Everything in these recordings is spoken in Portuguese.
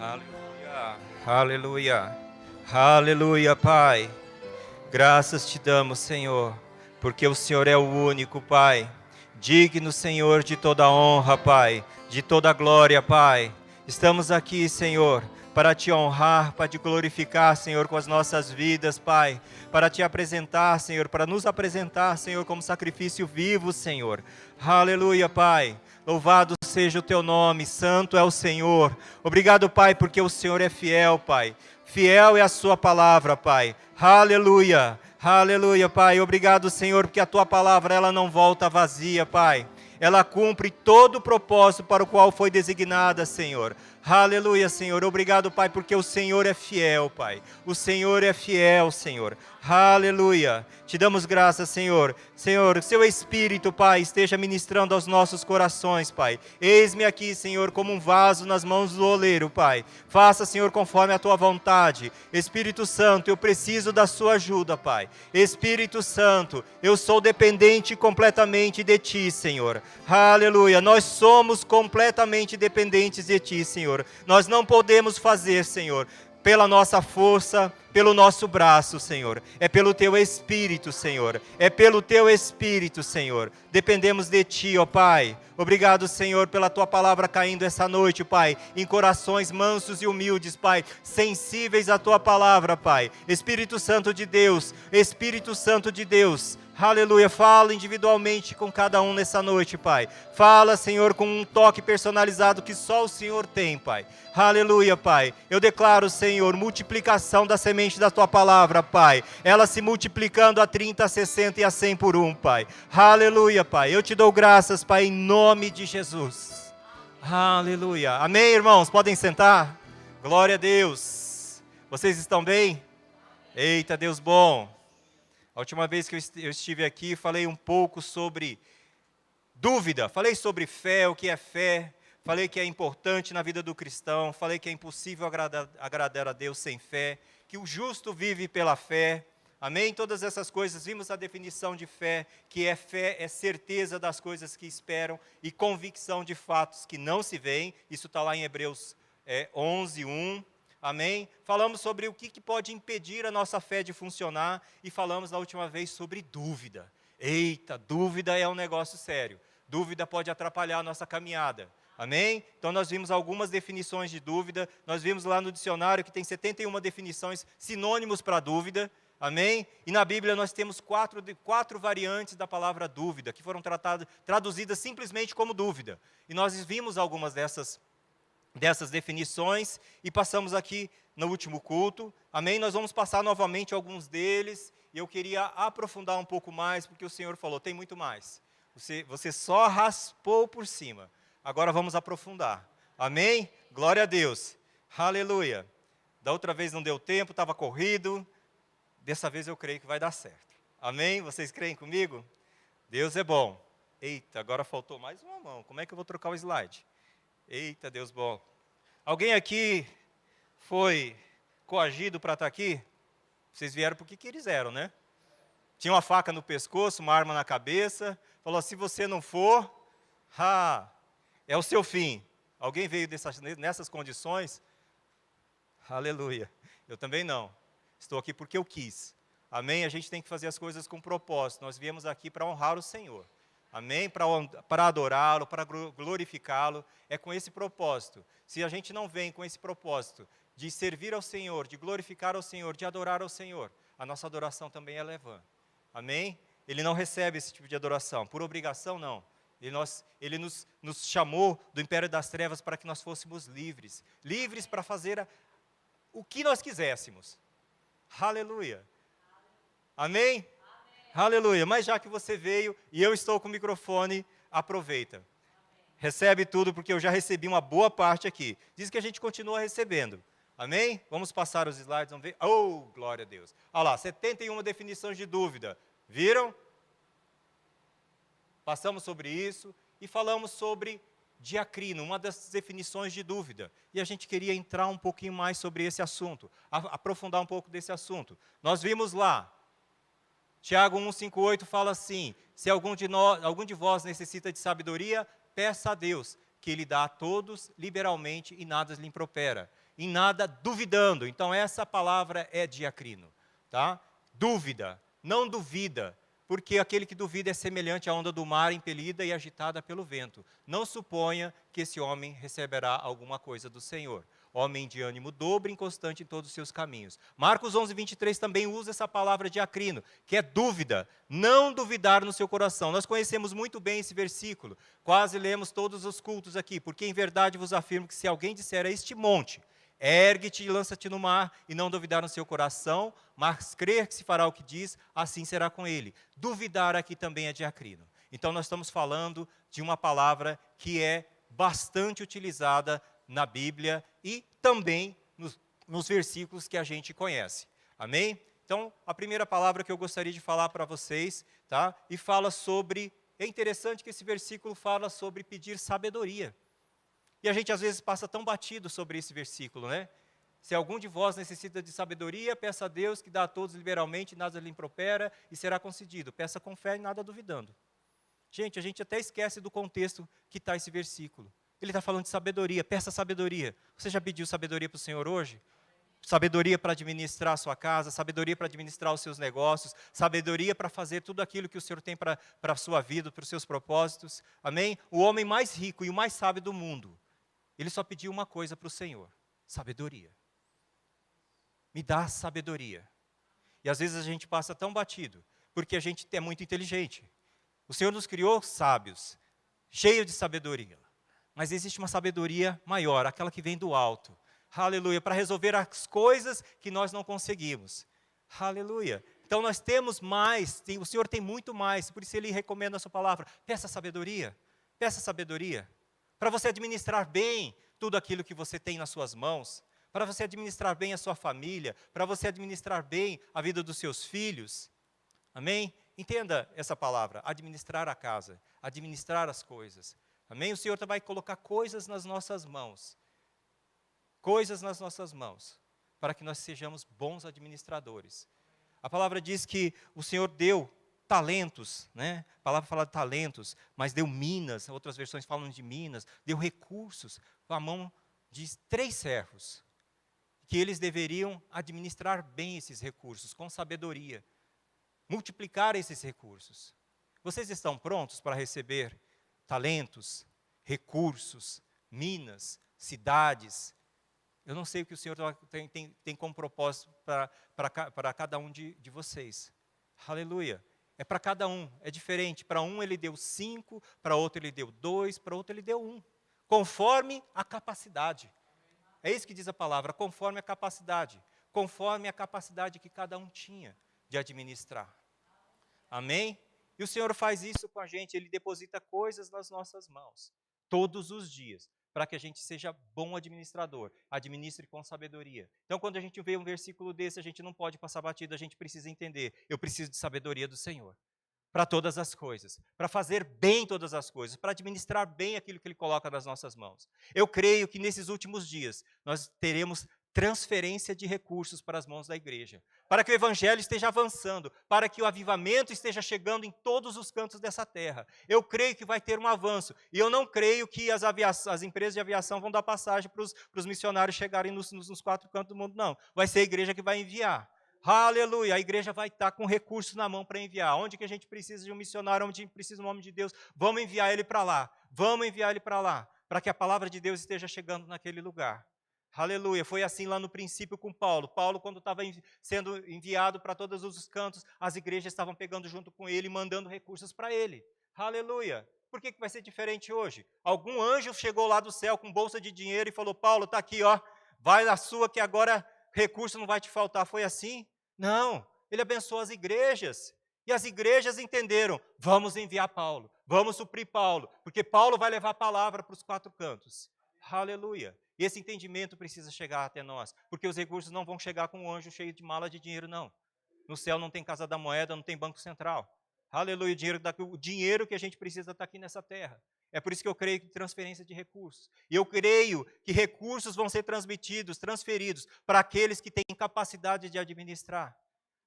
Aleluia, aleluia, aleluia, Pai. Graças te damos, Senhor, porque o Senhor é o único, Pai. Digno, Senhor, de toda honra, Pai, de toda glória, Pai. Estamos aqui, Senhor, para te honrar, para te glorificar, Senhor, com as nossas vidas, Pai. Para te apresentar, Senhor, para nos apresentar, Senhor, como sacrifício vivo, Senhor. Aleluia, Pai. Louvado seja o teu nome, santo é o Senhor. Obrigado, Pai, porque o Senhor é fiel, Pai. Fiel é a sua palavra, Pai. Aleluia, aleluia, Pai. Obrigado, Senhor, porque a tua palavra ela não volta vazia, Pai. Ela cumpre todo o propósito para o qual foi designada, Senhor. Aleluia, Senhor. Obrigado, Pai, porque o Senhor é fiel, Pai. O Senhor é fiel, Senhor. Aleluia. Te damos graças, Senhor. Senhor, seu Espírito, Pai, esteja ministrando aos nossos corações, Pai. Eis-me aqui, Senhor, como um vaso nas mãos do oleiro, Pai. Faça, Senhor, conforme a tua vontade. Espírito Santo, eu preciso da sua ajuda, Pai. Espírito Santo, eu sou dependente completamente de ti, Senhor. Aleluia. Nós somos completamente dependentes de ti, Senhor. Nós não podemos fazer, Senhor, pela nossa força, pelo nosso braço, Senhor. É pelo teu Espírito, Senhor. É pelo teu Espírito, Senhor. Dependemos de ti, ó Pai. Obrigado, Senhor, pela tua palavra caindo essa noite, Pai, em corações mansos e humildes, Pai, sensíveis à tua palavra, Pai. Espírito Santo de Deus, Espírito Santo de Deus. Aleluia, fala individualmente com cada um nessa noite, Pai. Fala, Senhor, com um toque personalizado que só o Senhor tem, Pai. Aleluia, Pai. Eu declaro, Senhor, multiplicação da semente da Tua palavra, Pai. Ela se multiplicando a 30, a 60 e a 100 por um, Pai. Aleluia, Pai. Eu te dou graças, Pai, em nome de Jesus. Aleluia. Amém, irmãos? Podem sentar? Glória a Deus. Vocês estão bem? Eita, Deus bom. A última vez que eu estive aqui, falei um pouco sobre dúvida. Falei sobre fé, o que é fé. Falei que é importante na vida do cristão. Falei que é impossível agradar a Deus sem fé. Que o justo vive pela fé. Amém? Todas essas coisas. Vimos a definição de fé, que é fé, é certeza das coisas que esperam e convicção de fatos que não se veem. Isso está lá em Hebreus 11, 1. Amém? Falamos sobre o que pode impedir a nossa fé de funcionar e falamos na última vez sobre dúvida. Eita, dúvida é um negócio sério. Dúvida pode atrapalhar a nossa caminhada. Amém? Então nós vimos algumas definições de dúvida. Nós vimos lá no dicionário que tem 71 definições, sinônimos para dúvida. Amém? E na Bíblia nós temos quatro variantes da palavra dúvida, que foram traduzidas simplesmente como dúvida. E nós vimos algumas dessas definições e passamos aqui no último culto, amém? Nós vamos passar novamente alguns deles e eu queria aprofundar um pouco mais, porque o Senhor falou, tem muito mais. Você só raspou por cima, agora vamos aprofundar, amém? Glória a Deus, aleluia. Da outra vez não deu tempo, estava corrido, dessa vez eu creio que vai dar certo, amém? Vocês creem comigo? Deus é bom. Eita, agora faltou mais uma mão, como é que eu vou trocar o slide? Eita, Deus bom. Alguém aqui foi coagido para estar aqui? Vocês vieram porque quiseram, né? Tinha uma faca no pescoço, uma arma na cabeça. Falou, se você não for, é o seu fim. Alguém veio nessas condições? Aleluia. Eu também não. Estou aqui porque eu quis. Amém? A gente tem que fazer as coisas com propósito. Nós viemos aqui para honrar o Senhor. Amém? Para adorá-lo, para glorificá-lo, é com esse propósito. Se a gente não vem com esse propósito de servir ao Senhor, de glorificar ao Senhor, de adorar ao Senhor, a nossa adoração também é vã. Amém? Ele não recebe esse tipo de adoração, por obrigação não. Ele nos chamou do império das trevas para que nós fôssemos livres. Livres para fazer o que nós quiséssemos. Aleluia. Amém? Aleluia, mas já que você veio e eu estou com o microfone, aproveita. Amém. Recebe tudo, porque eu já recebi uma boa parte aqui. Diz que a gente continua recebendo. Amém? Vamos passar os slides, vamos ver. Oh, glória a Deus. Olha lá, 71 definições de dúvida. Viram? Passamos sobre isso e falamos sobre diacrino, uma das definições de dúvida. E a gente queria entrar um pouquinho mais sobre esse assunto, aprofundar um pouco desse assunto. Nós vimos lá, Tiago 1,5,8 fala assim, se algum de vós necessita de sabedoria, peça a Deus, que Ele dá a todos liberalmente e nada lhe impropera. em nada duvidando. Então essa palavra é diacrino, tá? Dúvida, não duvida, porque aquele que duvida é semelhante à onda do mar impelida e agitada pelo vento. Não suponha que esse homem receberá alguma coisa do Senhor. Homem de ânimo dobre, inconstante em todos os seus caminhos. Marcos 11, 23 também usa essa palavra diacrino, que é dúvida, não duvidar no seu coração. Nós conhecemos muito bem esse versículo, quase lemos todos os cultos aqui, porque em verdade vos afirmo que se alguém disser a este monte, ergue-te e lança-te no mar, e não duvidar no seu coração, mas crer que se fará o que diz, assim será com ele. Duvidar aqui também é diacrino. Então nós estamos falando de uma palavra que é bastante utilizada na Bíblia e também nos versículos que a gente conhece. Amém? Então, a primeira palavra que eu gostaria de falar para vocês, tá? E fala sobre, é interessante que esse versículo fala sobre pedir sabedoria. E a gente às vezes passa tão batido sobre esse versículo, né? Se algum de vós necessita de sabedoria, peça a Deus que dá a todos liberalmente, nada lhe impropera e será concedido. Peça com fé e nada duvidando. Gente, a gente até esquece do contexto que está esse versículo. Ele está falando de sabedoria, peça sabedoria. Você já pediu sabedoria para o Senhor hoje? Sabedoria para administrar a sua casa, sabedoria para administrar os seus negócios, sabedoria para fazer tudo aquilo que o Senhor tem para a sua vida, para os seus propósitos. Amém? O homem mais rico e o mais sábio do mundo, ele só pediu uma coisa para o Senhor: sabedoria. Me dá sabedoria. E às vezes a gente passa tão batido, porque a gente é muito inteligente. O Senhor nos criou sábios, cheios de sabedoria. Mas existe uma sabedoria maior, aquela que vem do alto. Aleluia, para resolver as coisas que nós não conseguimos. Aleluia. Então nós temos mais, o Senhor tem muito mais, por isso Ele recomenda a sua palavra. Peça sabedoria, para você administrar bem tudo aquilo que você tem nas suas mãos, para você administrar bem a sua família, para você administrar bem a vida dos seus filhos. Amém? Entenda essa palavra, administrar a casa, administrar as coisas. Amém? O Senhor vai colocar coisas nas nossas mãos. Coisas nas nossas mãos, para que nós sejamos bons administradores. A palavra diz que o Senhor deu talentos, né? A palavra fala de talentos, mas deu minas, outras versões falam de minas, deu recursos à mão de 3 servos, que eles deveriam administrar bem esses recursos, com sabedoria, multiplicar esses recursos. Vocês estão prontos para receber talentos, recursos, minas, cidades? Eu não sei o que o Senhor tem como propósito para cada um de vocês. Aleluia. É para cada um, é diferente. Para um Ele deu 5, para outro Ele deu 2, para outro Ele deu 1. Conforme a capacidade. É isso que diz a palavra, conforme a capacidade. Conforme a capacidade que cada um tinha de administrar. Amém? E o Senhor faz isso com a gente, Ele deposita coisas nas nossas mãos, todos os dias, para que a gente seja bom administrador, administre com sabedoria. Então, quando a gente vê um versículo desse, a gente não pode passar batido, a gente precisa entender, eu preciso de sabedoria do Senhor, para todas as coisas, para fazer bem todas as coisas, para administrar bem aquilo que Ele coloca nas nossas mãos. Eu creio que nesses últimos dias, nós teremos transferência de recursos para as mãos da igreja, para que o evangelho esteja avançando, para que o avivamento esteja chegando em todos os cantos dessa terra. Eu creio que vai ter um avanço, e eu não creio que as empresas de aviação vão dar passagem para os missionários chegarem nos 4 cantos do mundo, não. Vai ser a igreja que vai enviar. Aleluia, a igreja vai estar com recursos na mão para enviar. Onde que a gente precisa de um missionário, onde precisa do nome de Deus, vamos enviar ele para lá, para que a palavra de Deus esteja chegando naquele lugar. Aleluia, foi assim lá no princípio com Paulo. Paulo, quando estava sendo enviado para todos os cantos, as igrejas estavam pegando junto com ele e mandando recursos para ele. Aleluia. Por que vai ser diferente hoje? Algum anjo chegou lá do céu com bolsa de dinheiro e falou: Paulo, está aqui, ó, vai na sua que agora recurso não vai te faltar. Foi assim? Não, ele abençoou as igrejas. E as igrejas entenderam, vamos enviar Paulo, vamos suprir Paulo, porque Paulo vai levar a palavra para os 4 cantos. Aleluia. E esse entendimento precisa chegar até nós, porque os recursos não vão chegar com um anjo cheio de mala de dinheiro, não. No céu não tem casa da moeda, não tem banco central. Aleluia, o dinheiro que a gente precisa está aqui nessa terra. É por isso que eu creio que transferência de recursos. E eu creio que recursos vão ser transferidos para aqueles que têm capacidade de administrar.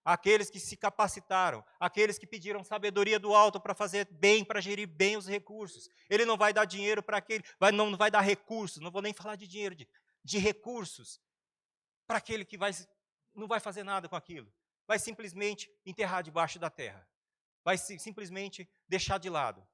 Aqueles que se capacitaram, aqueles que pediram sabedoria do alto para fazer bem, para gerir bem os recursos. Ele não vai dar dinheiro para aquele, não vai dar recursos, não vou nem falar de dinheiro, de recursos para aquele que não vai fazer nada com aquilo. Vai simplesmente enterrar debaixo da terra. Vai simplesmente deixar de lado.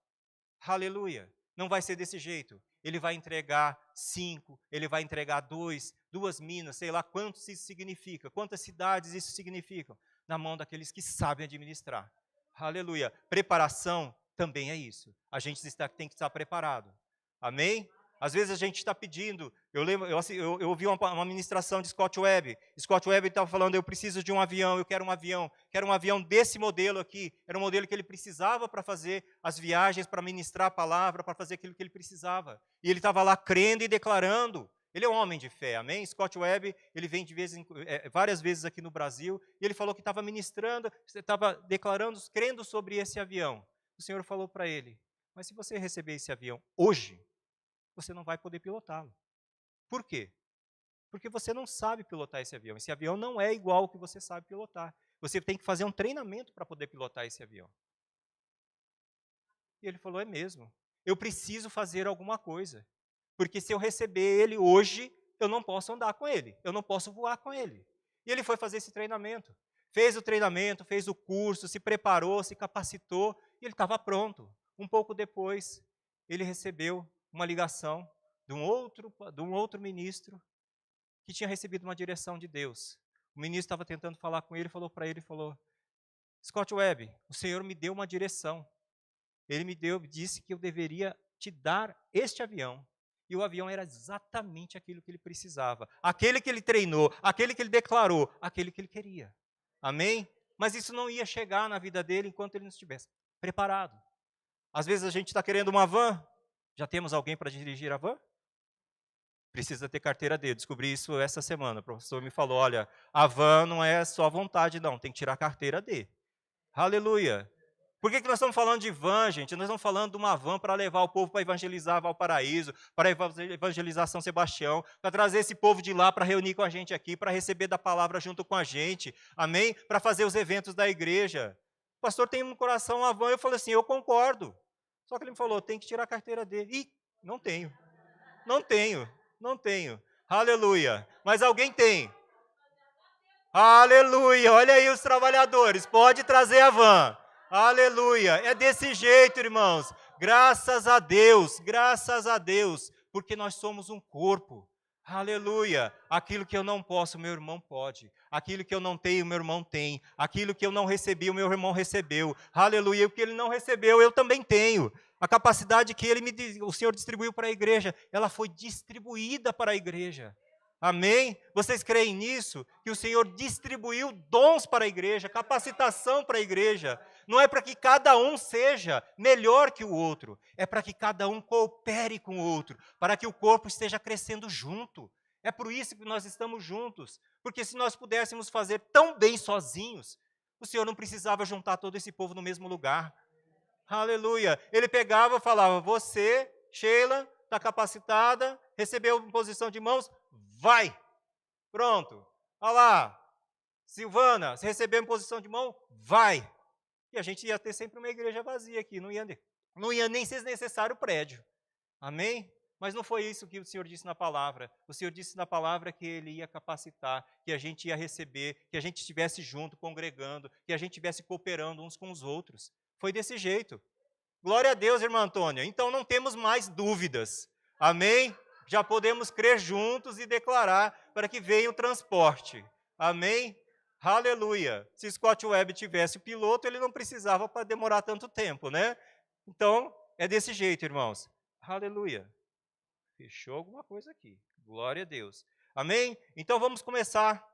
Aleluia. Não vai ser desse jeito. Ele vai entregar 5, ele vai entregar 2 minas, sei lá quantos isso significa, quantas cidades isso significam, na mão daqueles que sabem administrar. Aleluia. Preparação também é isso. A gente tem que estar preparado. Amém? Às vezes a gente está pedindo, eu ouvi uma ministração de Scott Webb. Scott Webb estava falando, eu preciso de um avião, eu quero um avião desse modelo aqui. Era um modelo que ele precisava para fazer as viagens, para ministrar a palavra, para fazer aquilo que ele precisava. E ele estava lá crendo e declarando. Ele é um homem de fé, amém? Scott Webb, ele vem várias vezes aqui no Brasil, e ele falou que estava ministrando, estava declarando, crendo sobre esse avião. O Senhor falou para ele, mas se você receber esse avião hoje, você não vai poder pilotá-lo. Por quê? Porque você não sabe pilotar esse avião. Esse avião não é igual ao que você sabe pilotar. Você tem que fazer um treinamento para poder pilotar esse avião. E ele falou, é mesmo. Eu preciso fazer alguma coisa. Porque se eu receber ele hoje, eu não posso andar com ele. Eu não posso voar com ele. E ele foi fazer esse treinamento. Fez o treinamento, fez o curso, se preparou, se capacitou, e ele estava pronto. Um pouco depois, ele recebeu uma ligação de um outro ministro que tinha recebido uma direção de Deus. O ministro estava tentando falar com ele, falou para ele, Scott Webb, o Senhor me deu uma direção. Ele disse que eu deveria te dar este avião. E o avião era exatamente aquilo que ele precisava. Aquele que ele treinou, aquele que ele declarou, aquele que ele queria. Amém? Mas isso não ia chegar na vida dele enquanto ele não estivesse preparado. Às vezes a gente está querendo uma van. Já temos alguém para dirigir a van? Precisa ter carteira D. Descobri isso essa semana. O professor me falou, olha, a van não é só vontade, não. Tem que tirar a carteira D. Aleluia. Por que nós estamos falando de van, gente? Nós estamos falando de uma van para levar o povo para evangelizar Valparaíso, para evangelizar São Sebastião, para trazer esse povo de lá para reunir com a gente aqui, para receber da palavra junto com a gente. Amém? Para fazer os eventos da igreja. O pastor tem no coração uma van. Eu falei assim, eu concordo. Só que ele me falou, tem que tirar a carteira dele. Ih, não tenho. Aleluia. Mas alguém tem. Aleluia. Olha aí os trabalhadores. Pode trazer a van. Aleluia. É desse jeito, irmãos. Graças a Deus. Porque nós somos um corpo. Aleluia. Aquilo que eu não posso, meu irmão pode. Aquilo que eu não tenho, meu irmão tem. Aquilo que eu não recebi, o meu irmão recebeu. Aleluia. O que ele não recebeu, eu também tenho. A capacidade que o Senhor distribuiu para a igreja, ela foi distribuída para a igreja. Amém? Vocês creem nisso? Que o Senhor distribuiu dons para a igreja, capacitação para a igreja. Não é para que cada um seja melhor que o outro, é para que cada um coopere com o outro, para que o corpo esteja crescendo junto. É por isso que nós estamos juntos, porque se nós pudéssemos fazer tão bem sozinhos, o Senhor não precisava juntar todo esse povo no mesmo lugar. Aleluia. Ele pegava e falava, você, Sheila, está capacitada, recebeu imposição de mãos, vai. Pronto. Olha lá. Silvana, você recebeu imposição de mão, vai. E a gente ia ter sempre uma igreja vazia aqui, não ia nem ser necessário o prédio. Amém? Mas não foi isso que o Senhor disse na palavra. O Senhor disse na palavra que Ele ia capacitar, que a gente ia receber, que a gente estivesse junto, congregando, que a gente estivesse cooperando uns com os outros. Foi desse jeito. Glória a Deus, irmã Antônia. Então não temos mais dúvidas. Amém? Já podemos crer juntos e declarar para que venha o transporte. Amém? Aleluia. Se Scott Webb tivesse o piloto, ele não precisava para demorar tanto tempo, né? Então, é desse jeito, irmãos. Aleluia. Fechou alguma coisa aqui. Glória a Deus. Amém? Então, vamos começar.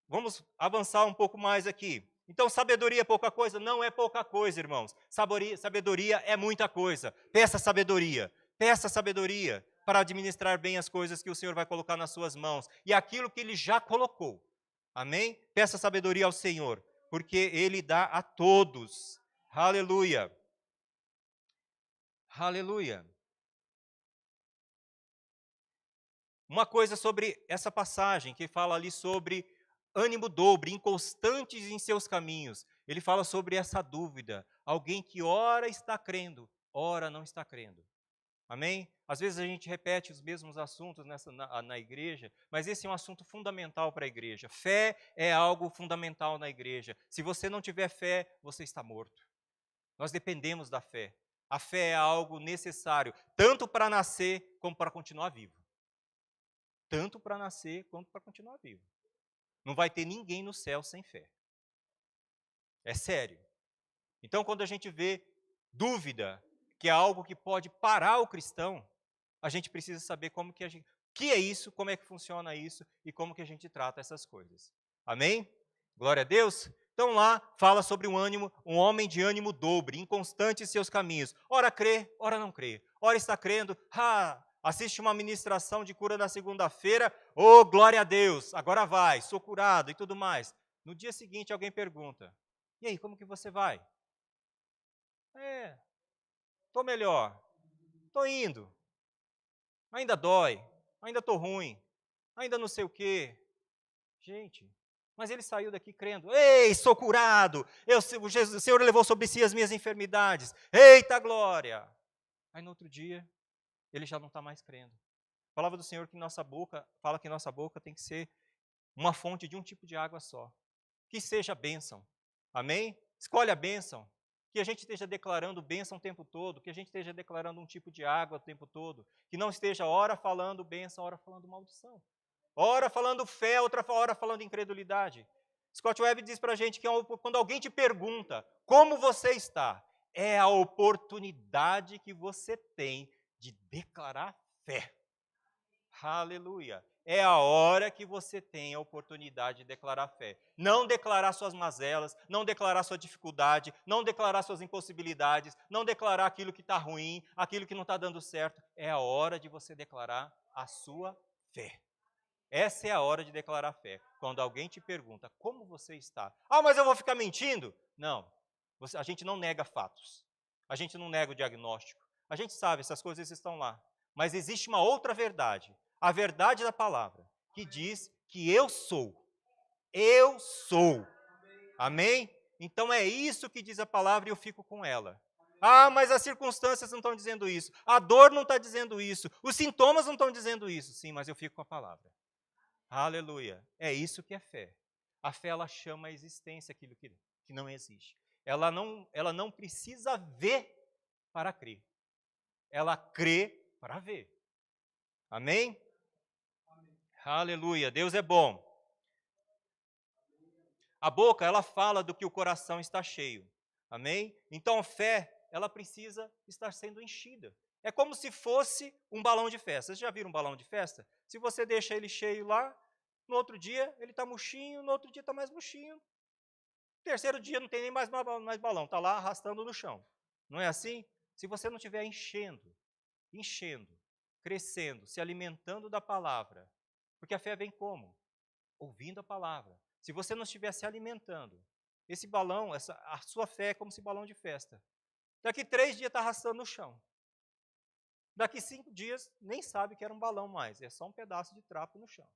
Vamos avançar um pouco mais aqui. Então, sabedoria é pouca coisa? Não é pouca coisa, irmãos. Sabedoria é muita coisa. Peça sabedoria para administrar bem as coisas que o Senhor vai colocar nas suas mãos. E aquilo que Ele já colocou. Amém? Peça sabedoria ao Senhor, porque Ele dá a todos. Aleluia. Aleluia. Uma coisa sobre essa passagem, que fala ali sobre ânimo dobre, inconstantes em seus caminhos. Ele fala sobre essa dúvida. Alguém que ora está crendo, ora não está crendo. Amém? Às vezes a gente repete os mesmos assuntos na igreja, mas esse é um assunto fundamental para a igreja. Fé é algo fundamental na igreja. Se você não tiver fé, você está morto. Nós dependemos da fé. A fé é algo necessário, tanto para nascer como para continuar vivo. Tanto para nascer quanto para continuar vivo. Não vai ter ninguém no céu sem fé. É sério. Então, quando a gente vê dúvida, que é algo que pode parar o cristão, a gente precisa saber como que que é isso, como é que funciona isso e como que a gente trata essas coisas. Amém? Glória a Deus. Então lá fala sobre um homem de ânimo dobre, inconstante em seus caminhos. Ora crê, ora não crê. Ora está crendo, assiste uma ministração de cura na segunda-feira, glória a Deus, agora vai, sou curado e tudo mais. No dia seguinte alguém pergunta, e aí, como que você vai? Estou melhor, estou indo, ainda dói, ainda estou ruim, ainda não sei o quê. Gente, mas ele saiu daqui crendo, ei, sou curado, o Senhor levou sobre si as minhas enfermidades, eita glória. Aí no outro dia, ele já não está mais crendo. A palavra do Senhor que nossa boca, fala que nossa boca tem que ser uma fonte de um tipo de água só, que seja bênção, amém? Escolhe a bênção, que a gente esteja declarando bênção o tempo todo, que a gente esteja declarando um tipo de água o tempo todo, que não esteja ora falando bênção, ora falando maldição, ora falando fé, outra hora falando incredulidade. Scott Webb diz para a gente que quando alguém te pergunta como você está, é a oportunidade que você tem de declarar fé. Aleluia. É a hora que você tem a oportunidade de declarar fé. Não declarar suas mazelas, não declarar sua dificuldade, não declarar suas impossibilidades, não declarar aquilo que está ruim, aquilo que não está dando certo. É a hora de você declarar a sua fé. Essa é a hora de declarar fé. Quando alguém te pergunta, como você está? Mas eu vou ficar mentindo? Não. A gente não nega fatos. A gente não nega o diagnóstico. A gente sabe, essas coisas estão lá. Mas existe uma outra verdade. A verdade da palavra, que diz que eu sou. Eu sou. Amém? Então é isso que diz a palavra e eu fico com ela. Mas as circunstâncias não estão dizendo isso. A dor não está dizendo isso. Os sintomas não estão dizendo isso. Sim, mas eu fico com a palavra. Aleluia. É isso que é fé. A fé, ela chama à existência aquilo que não existe. Ela não precisa ver para crer. Ela crê para ver. Amém? Aleluia. Deus é bom. A boca, ela fala do que o coração está cheio. Amém? Então, a fé, ela precisa estar sendo enchida. É como se fosse um balão de festa. Vocês já viram um balão de festa? Se você deixa ele cheio lá, no outro dia ele está murchinho, no outro dia está mais murchinho. No terceiro dia não tem nem mais balão, está lá arrastando no chão. Não é assim? Se você não estiver enchendo, crescendo, se alimentando da palavra, porque a fé vem como? Ouvindo a palavra. Se você não estiver se alimentando, esse balão, a sua fé é como esse balão de festa. Daqui 3 dias está arrastando no chão. Daqui 5 dias, nem sabe que era um balão mais, é só um pedaço de trapo no chão.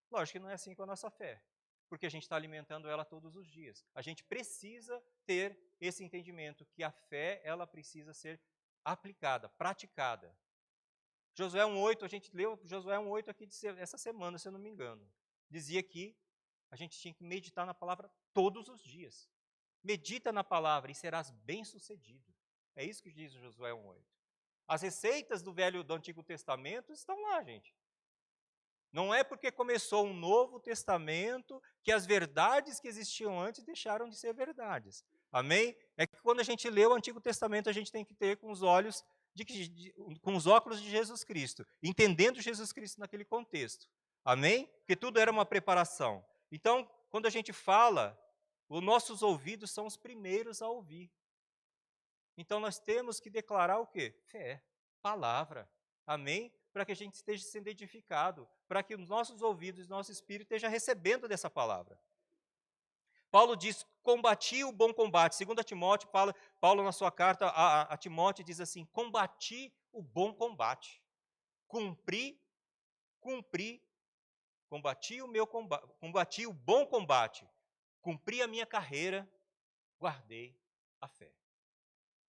Lógico que não é assim com a nossa fé, porque a gente está alimentando ela todos os dias. A gente precisa ter esse entendimento que a fé, ela precisa ser aplicada, praticada. Josué 1:8, a gente leu Josué 1:8 aqui essa semana, se eu não me engano. Dizia que a gente tinha que meditar na palavra todos os dias. Medita na palavra e serás bem-sucedido. É isso que diz Josué 1:8. As receitas do Antigo Testamento estão lá, gente. Não é porque começou um novo testamento que as verdades que existiam antes deixaram de ser verdades. Amém? É que quando a gente lê o Antigo Testamento, a gente tem que ter com os olhos com os óculos de Jesus Cristo, entendendo Jesus Cristo naquele contexto. Amém? Porque tudo era uma preparação. Então, quando a gente fala, os nossos ouvidos são os primeiros a ouvir. Então, nós temos que declarar o quê? Fé, palavra. Amém? Para que a gente esteja sendo edificado, para que os nossos ouvidos, nosso espírito esteja recebendo dessa palavra. Paulo diz, combati o bom combate. 2 Timóteo, Paulo na sua carta a Timóteo diz assim, combati o bom combate. Cumpri, combati o bom combate. Cumpri a minha carreira, guardei a fé.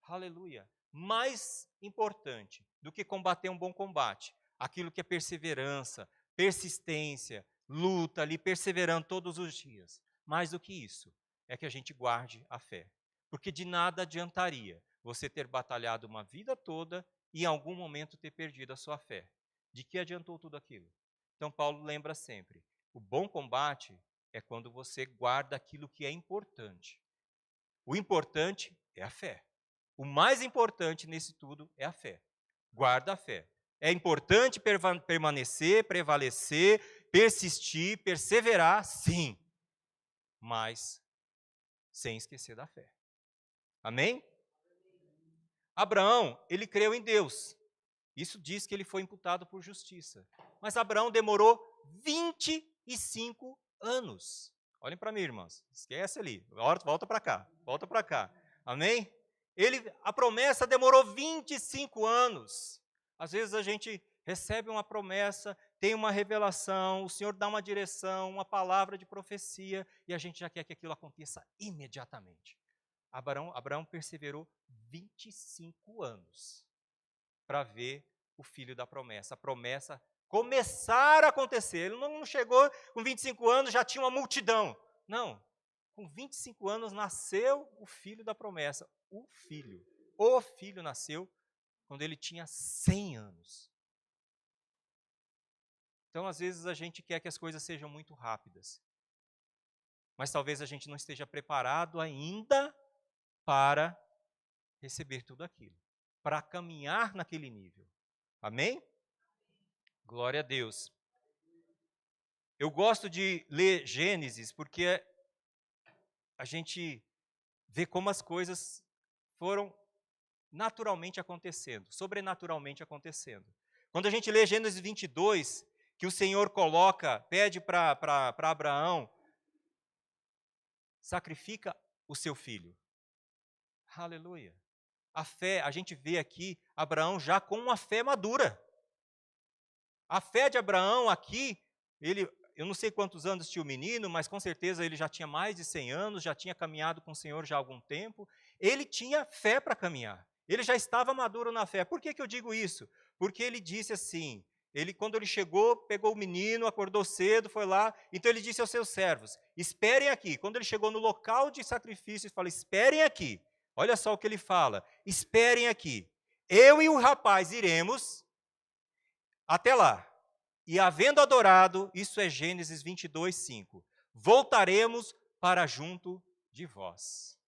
Aleluia. Mais importante do que combater um bom combate. Aquilo que é perseverança, persistência, luta ali, perseverando todos os dias. Mais do que isso, é que a gente guarde a fé. Porque de nada adiantaria você ter batalhado uma vida toda e em algum momento ter perdido a sua fé. De que adiantou tudo aquilo? Então Paulo lembra sempre, o bom combate é quando você guarda aquilo que é importante. O importante é a fé. O mais importante nesse tudo é a fé. Guarda a fé. É importante permanecer, prevalecer, persistir, perseverar, sim, mas sem esquecer da fé. Amém? Abraão, ele creu em Deus. Isso diz que ele foi imputado por justiça. Mas Abraão demorou 25 anos. Olhem para mim, irmãos. Esquece ali. Volta para cá. Volta para cá. Amém? A promessa demorou 25 anos. Às vezes a gente recebe uma promessa, tem uma revelação, o Senhor dá uma direção, uma palavra de profecia, e a gente já quer que aquilo aconteça imediatamente. Abraão perseverou 25 anos para ver o filho da promessa. A promessa começar a acontecer. Ele não chegou com 25 anos, já tinha uma multidão. Não. Com 25 anos nasceu o filho da promessa. O filho nasceu quando ele tinha 100 anos. Então, às vezes, a gente quer que as coisas sejam muito rápidas. Mas talvez a gente não esteja preparado ainda para receber tudo aquilo. Para caminhar naquele nível. Amém? Glória a Deus. Eu gosto de ler Gênesis porque a gente vê como as coisas foram naturalmente acontecendo, sobrenaturalmente acontecendo. Quando a gente lê Gênesis 22, que o Senhor pede para Abraão, sacrifica o seu filho. Aleluia. A fé, a gente vê aqui Abraão já com uma fé madura. A fé de Abraão aqui, eu não sei quantos anos tinha o menino, mas com certeza ele já tinha mais de 100 anos, já tinha caminhado com o Senhor já há algum tempo. Ele tinha fé para caminhar. Ele já estava maduro na fé. Por que eu digo isso? Porque ele disse assim, quando ele chegou, pegou o menino, acordou cedo, foi lá, então ele disse aos seus servos, esperem aqui. Quando ele chegou no local de sacrifício, ele fala, esperem aqui. Olha só o que ele fala, esperem aqui. Eu e o rapaz iremos até lá. E havendo adorado, isso é Gênesis 22, 5, voltaremos para junto de vós.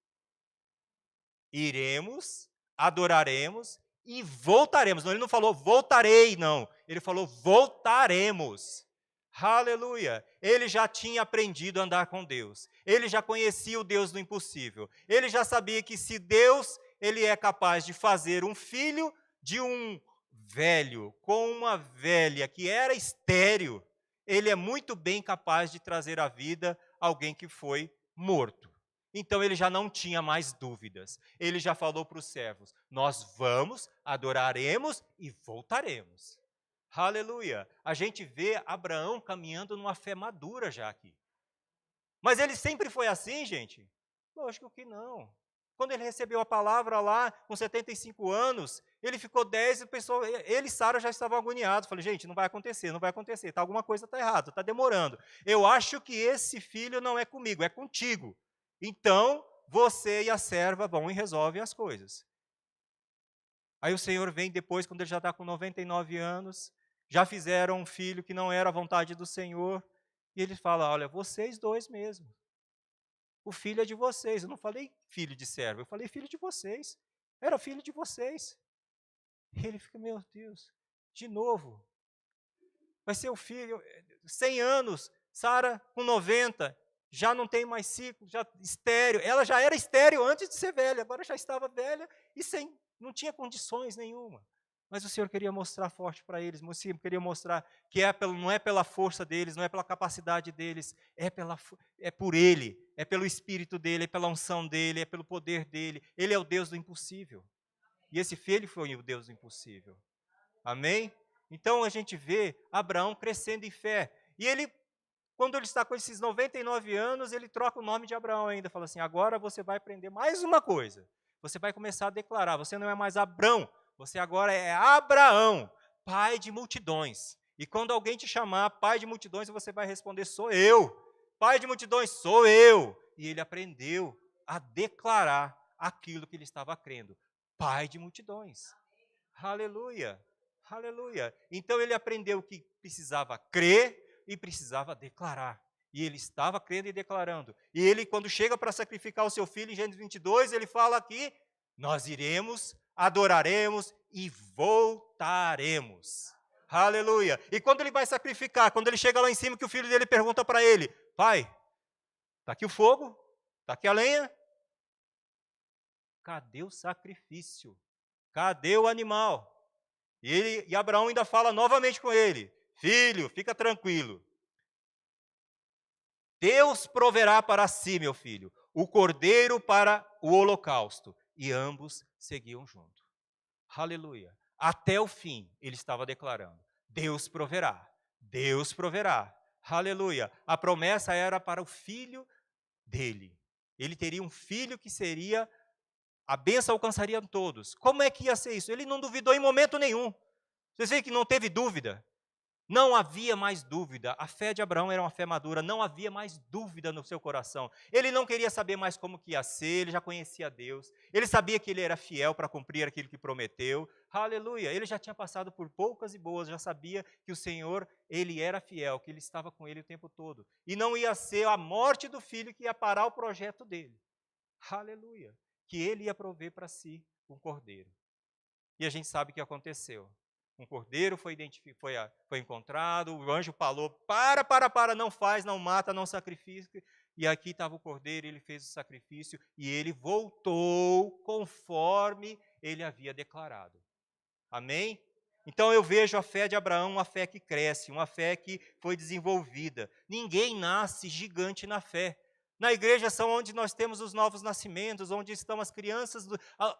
Iremos, adoraremos e voltaremos. Não, ele não falou voltarei, não. Ele falou voltaremos. Aleluia. Ele já tinha aprendido a andar com Deus. Ele já conhecia o Deus do impossível. Ele já sabia que se Deus, ele é capaz de fazer um filho de um velho com uma velha que era estéril, ele é muito bem capaz de trazer à vida alguém que foi morto. Então ele já não tinha mais dúvidas. Ele já falou para os servos, nós vamos, adoraremos e voltaremos. Aleluia. A gente vê Abraão caminhando numa fé madura já aqui. Mas ele sempre foi assim, gente? Lógico que não. Quando ele recebeu a palavra lá, com 75 anos, ele ficou 10 e ele e Sara já estavam agoniados. Falei, gente, não vai acontecer, alguma coisa está errada, está demorando. Eu acho que esse filho não é comigo, é contigo. Então, você e a serva vão e resolvem as coisas. Aí o Senhor vem depois, quando ele já está com 99 anos, já fizeram um filho que não era a vontade do Senhor, e ele fala, olha, vocês dois mesmo. O filho é de vocês. Eu não falei filho de servo, eu falei filho de vocês. Era filho de vocês. E ele fica, meu Deus, de novo. Vai ser o filho, 100 anos, Sara com 90, já não tem mais ciclo, já estéril. Ela já era estéril antes de ser velha, agora já estava velha e não tinha condições nenhuma. Mas o Senhor queria mostrar forte para eles, o Senhor queria mostrar que não é pela força deles, não é pela capacidade deles, é por Ele, é pelo Espírito dEle, é pela unção dEle, é pelo poder dEle. Ele é o Deus do impossível. E esse filho foi o Deus do impossível. Amém? Então a gente vê Abraão crescendo em fé. E ele, quando ele está com esses 99 anos, ele troca o nome de Abraão ainda. Fala assim, agora você vai aprender mais uma coisa. Você vai começar a declarar, você não é mais Abrão, você agora é Abraão, pai de multidões. E quando alguém te chamar pai de multidões, você vai responder: sou eu. Pai de multidões, sou eu. E ele aprendeu a declarar aquilo que ele estava crendo. Pai de multidões. Aleluia. Aleluia. Então ele aprendeu que precisava crer e precisava declarar. E ele estava crendo e declarando. E ele, quando chega para sacrificar o seu filho, em Gênesis 22, ele fala que nós iremos, adoraremos e voltaremos. Aleluia. E quando ele vai sacrificar, quando ele chega lá em cima, que o filho dele pergunta para ele: pai, está aqui o fogo? Está aqui a lenha? Cadê o sacrifício? Cadê o animal? E Abraão ainda fala novamente com ele: filho, fica tranquilo. Deus proverá para si, meu filho, o cordeiro para o holocausto. E ambos seguiam junto. Aleluia. Até o fim, ele estava declarando: Deus proverá, Deus proverá. Aleluia. A promessa era para o filho dele. Ele teria um filho que seria, a bênção alcançaria todos. Como é que ia ser isso? Ele não duvidou em momento nenhum. Vocês veem que não teve dúvida. Não havia mais dúvida. A fé de Abraão era uma fé madura, não havia mais dúvida no seu coração. Ele não queria saber mais como que ia ser, ele já conhecia Deus. Ele sabia que ele era fiel para cumprir aquilo que prometeu. Aleluia! Ele já tinha passado por poucas e boas, já sabia que o Senhor, ele era fiel, que ele estava com ele o tempo todo. E não ia ser a morte do filho que ia parar o projeto dele. Aleluia! Que ele ia prover para si um cordeiro. E a gente sabe o que aconteceu. Um cordeiro foi encontrado, o anjo falou: para, não faz, não mata, não sacrifica. E aqui estava o cordeiro, ele fez o sacrifício e ele voltou conforme ele havia declarado. Amém? Então eu vejo a fé de Abraão, uma fé que cresce, uma fé que foi desenvolvida. Ninguém nasce gigante na fé. Na igreja são onde nós temos os novos nascimentos, onde estão as crianças,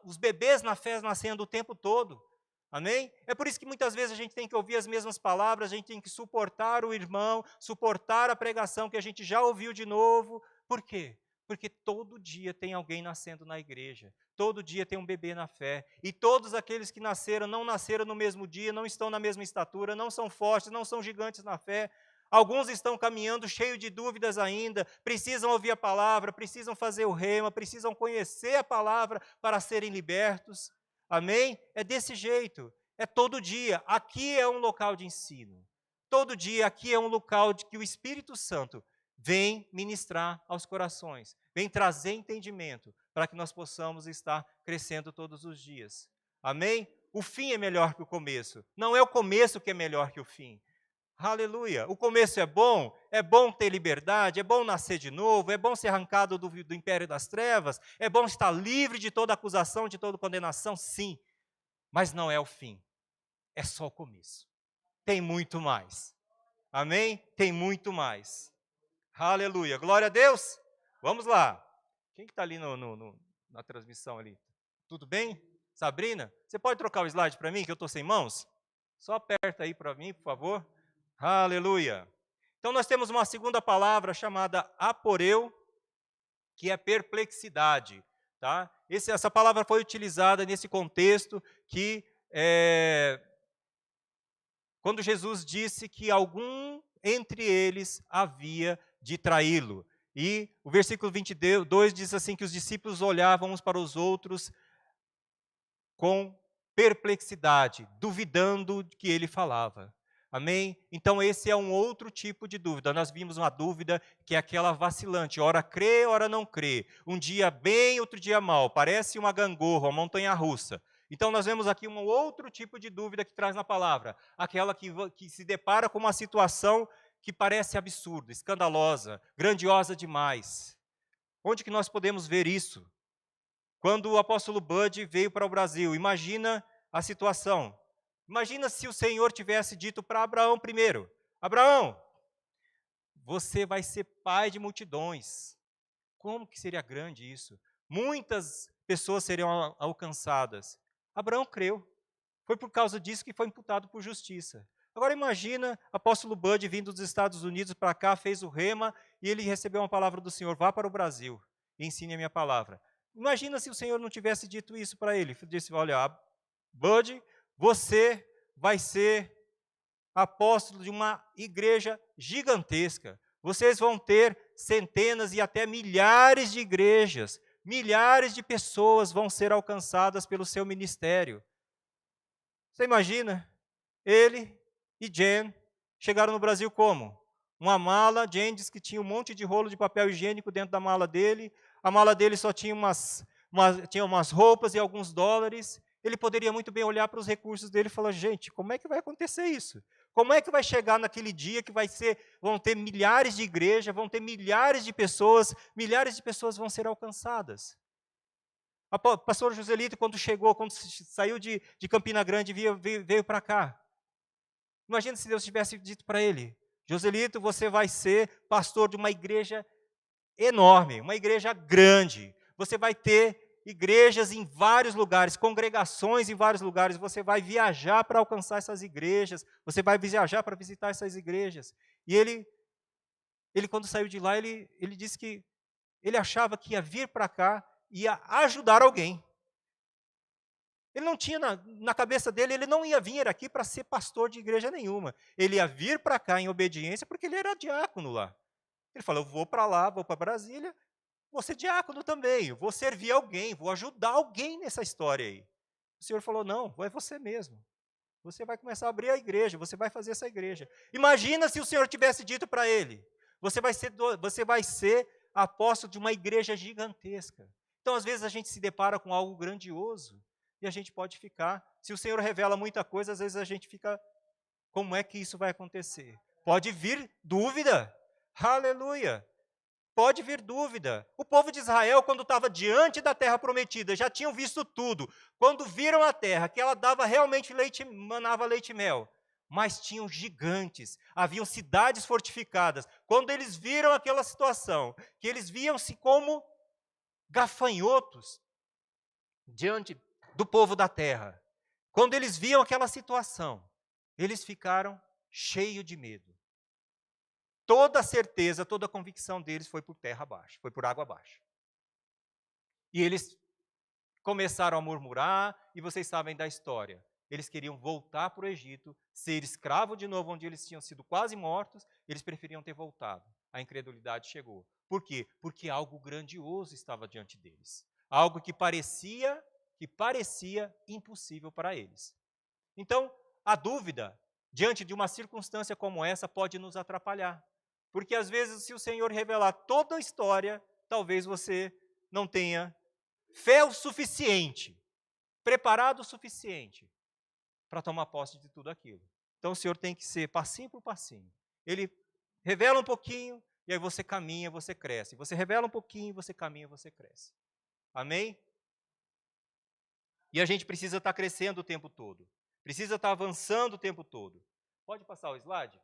os bebês na fé nascendo o tempo todo. Amém? É por isso que muitas vezes a gente tem que ouvir as mesmas palavras, a gente tem que suportar o irmão, suportar a pregação que a gente já ouviu de novo. Por quê? Porque todo dia tem alguém nascendo na igreja, todo dia tem um bebê na fé, e todos aqueles que nasceram, não nasceram no mesmo dia, não estão na mesma estatura, não são fortes, não são gigantes na fé. Alguns estão caminhando cheios de dúvidas ainda, precisam ouvir a palavra, precisam fazer o rema, precisam conhecer a palavra para serem libertos. Amém? É desse jeito, é todo dia. Aqui é um local de ensino. Todo dia aqui é um local de que o Espírito Santo vem ministrar aos corações, vem trazer entendimento para que nós possamos estar crescendo todos os dias. Amém? O fim é melhor que o começo. Não é o começo que é melhor que o fim. Aleluia. O começo é bom ter liberdade, é bom nascer de novo, é bom ser arrancado do império das trevas, é bom estar livre de toda acusação, de toda condenação, sim. Mas não é o fim, é só o começo. Tem muito mais. Amém? Tem muito mais. Aleluia. Glória a Deus. Vamos lá. Quem que está ali na transmissão ali? Tudo bem? Sabrina, você pode trocar o slide para mim, que eu estou sem mãos? Só aperta aí para mim, por favor. Aleluia. Então nós temos uma segunda palavra chamada aporeu, que é perplexidade. Tá? Essa palavra foi utilizada nesse contexto que quando Jesus disse que algum entre eles havia de traí-lo. E o versículo 22 diz assim que os discípulos olhavam uns para os outros com perplexidade, duvidando de que ele falava. Amém? Então esse é um outro tipo de dúvida. Nós vimos uma dúvida que é aquela vacilante, ora crê, ora não crê. Um dia bem, outro dia mal. Parece uma gangorra, uma montanha-russa. Então nós vemos aqui um outro tipo de dúvida que traz na palavra. Aquela que se depara com uma situação que parece absurda, escandalosa, grandiosa demais. Onde que nós podemos ver isso? Quando o apóstolo Bud veio para o Brasil, imagina a situação. Imagina se o Senhor tivesse dito para Abraão primeiro: Abraão, você vai ser pai de multidões. Como que seria grande isso? Muitas pessoas seriam alcançadas. Abraão creu. Foi por causa disso que foi imputado por justiça. Agora imagina o apóstolo Bud vindo dos Estados Unidos para cá, fez o rema, e ele recebeu uma palavra do Senhor: vá para o Brasil e ensine a minha palavra. Imagina se o Senhor não tivesse dito isso para ele. Disse: olha, Bud, você vai ser apóstolo de uma igreja gigantesca. Vocês vão ter centenas e até milhares de igrejas. Milhares de pessoas vão ser alcançadas pelo seu ministério. Você imagina? Ele e Jen chegaram no Brasil como? Uma mala, Jen disse que tinha um monte de rolo de papel higiênico dentro da mala dele. A mala dele só tinha umas roupas e alguns dólares. Ele poderia muito bem olhar para os recursos dele e falar, gente, como é que vai acontecer isso? Como é que vai chegar naquele dia que vão ter milhares de igrejas, vão ter milhares de pessoas vão ser alcançadas? O pastor Joselito, quando saiu de Campina Grande, veio para cá. Imagina se Deus tivesse dito para ele, Joselito, você vai ser pastor de uma igreja enorme, uma igreja grande. Você vai ter igrejas em vários lugares, congregações em vários lugares. Você vai viajar para alcançar essas igrejas. Você vai viajar para visitar essas igrejas. E ele quando saiu de lá, ele disse que ele achava que ia vir para cá, ia ajudar alguém. Ele não tinha na cabeça dele, ele não ia vir aqui para ser pastor de igreja nenhuma. Ele ia vir para cá em obediência porque ele era diácono lá. Ele falou, eu vou para lá, vou para Brasília, vou ser diácono também, vou servir alguém, vou ajudar alguém nessa história aí. O Senhor falou, não, é você mesmo. Você vai começar a abrir a igreja, você vai fazer essa igreja. Imagina se o Senhor tivesse dito para ele, você vai ser apóstolo de uma igreja gigantesca. Então, às vezes, a gente se depara com algo grandioso, e a gente pode ficar, se o Senhor revela muita coisa, às vezes a gente fica, como é que isso vai acontecer? Pode vir dúvida, aleluia, pode vir dúvida. O povo de Israel, quando estava diante da terra prometida, já tinham visto tudo. Quando viram a terra, que ela dava realmente manava leite e mel, mas tinham gigantes, haviam cidades fortificadas. Quando eles viram aquela situação, que eles viam-se como gafanhotos diante do povo da terra. Quando eles viam aquela situação, eles ficaram cheios de medo. Toda a certeza, toda a convicção deles foi por terra abaixo, foi por água abaixo. E eles começaram a murmurar, e vocês sabem da história. Eles queriam voltar para o Egito, ser escravo de novo, onde eles tinham sido quase mortos, eles preferiam ter voltado. A incredulidade chegou. Por quê? Porque algo grandioso estava diante deles. Algo que parecia impossível para eles. Então, a dúvida, diante de uma circunstância como essa, pode nos atrapalhar. Porque, às vezes, se o Senhor revelar toda a história, talvez você não tenha fé o suficiente, preparado o suficiente, para tomar posse de tudo aquilo. Então, o Senhor tem que ser passinho por passinho. Ele revela um pouquinho, e aí você caminha, você cresce. Você revela um pouquinho, você caminha, você cresce. Amém? E a gente precisa estar crescendo o tempo todo. Precisa estar avançando o tempo todo. Pode passar o slide?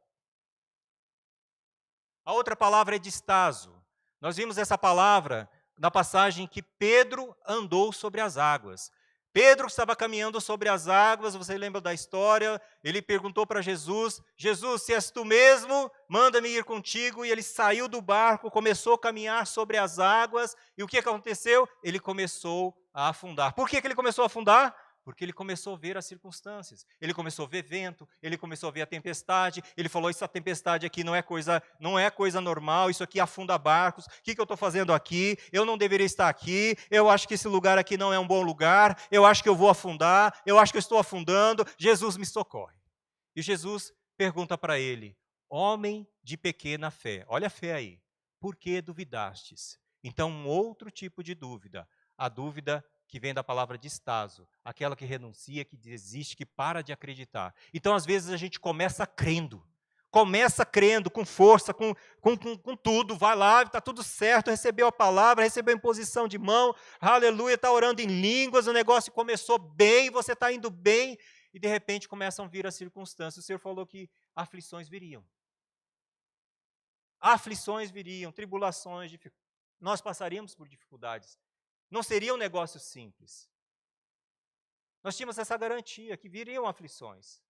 A outra palavra é distaso. Nós vimos essa palavra na passagem que Pedro andou sobre as águas. Pedro estava caminhando sobre as águas, você lembra da história? Ele perguntou para Jesus, Jesus, se és tu mesmo, manda-me ir contigo. E ele saiu do barco, começou a caminhar sobre as águas. E o que aconteceu? Ele começou a afundar. Por que ele começou a afundar? Porque ele começou a ver as circunstâncias. Ele começou a ver vento, ele começou a ver a tempestade. Ele falou, essa tempestade aqui não é coisa normal, isso aqui afunda barcos. O que eu estou fazendo aqui? Eu não deveria estar aqui. Eu acho que esse lugar aqui não é um bom lugar. Eu acho que eu vou afundar. Eu acho que eu estou afundando. Jesus me socorre. E Jesus pergunta para ele, homem de pequena fé. Olha a fé aí. Por que duvidastes? Então, um outro tipo de dúvida. A dúvida que vem da palavra distaso, aquela que renuncia, que desiste, que para de acreditar. Então, às vezes, a gente começa crendo, com força, com tudo, vai lá, está tudo certo, recebeu a palavra, recebeu a imposição de mão, aleluia, está orando em línguas, o negócio começou bem, você está indo bem, e de repente começam a vir as circunstâncias. O Senhor falou que aflições viriam. Aflições viriam, tribulações, nós passaríamos por dificuldades. Não seria um negócio simples. Nós tínhamos essa garantia que viriam aflições.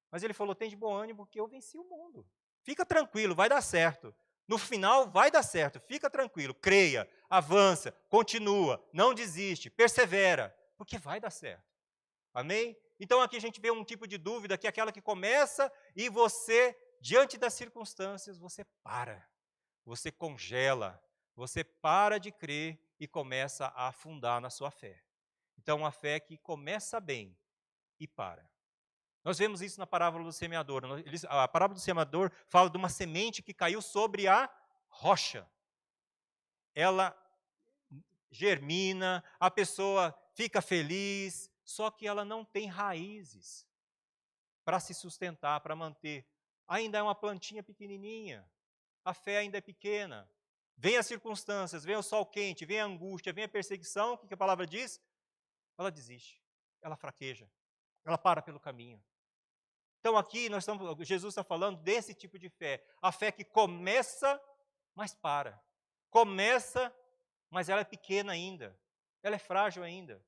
Mas ele falou, tem de bom ânimo porque eu venci o mundo. Fica tranquilo, vai dar certo. No final vai dar certo, fica tranquilo, creia, avança, continua, não desiste, persevera, porque vai dar certo. Amém? Então aqui a gente vê um tipo de dúvida que é aquela que começa e você, diante das circunstâncias, você para, você congela, você para de crer e começa a afundar na sua fé. Então, uma fé que começa bem e para. Nós vemos isso na parábola do semeador. A parábola do semeador fala de uma semente que caiu sobre a rocha. Ela germina, a pessoa fica feliz, só que ela não tem raízes para se sustentar, para manter. Ainda é uma plantinha pequenininha, a fé ainda é pequena. Vem as circunstâncias, vem o sol quente, vem a angústia, vem a perseguição, o que a palavra diz? Ela desiste, ela fraqueja, ela para pelo caminho. Então aqui Jesus está falando desse tipo de fé, a fé que começa, mas para. Começa, mas ela é pequena ainda, ela é frágil ainda.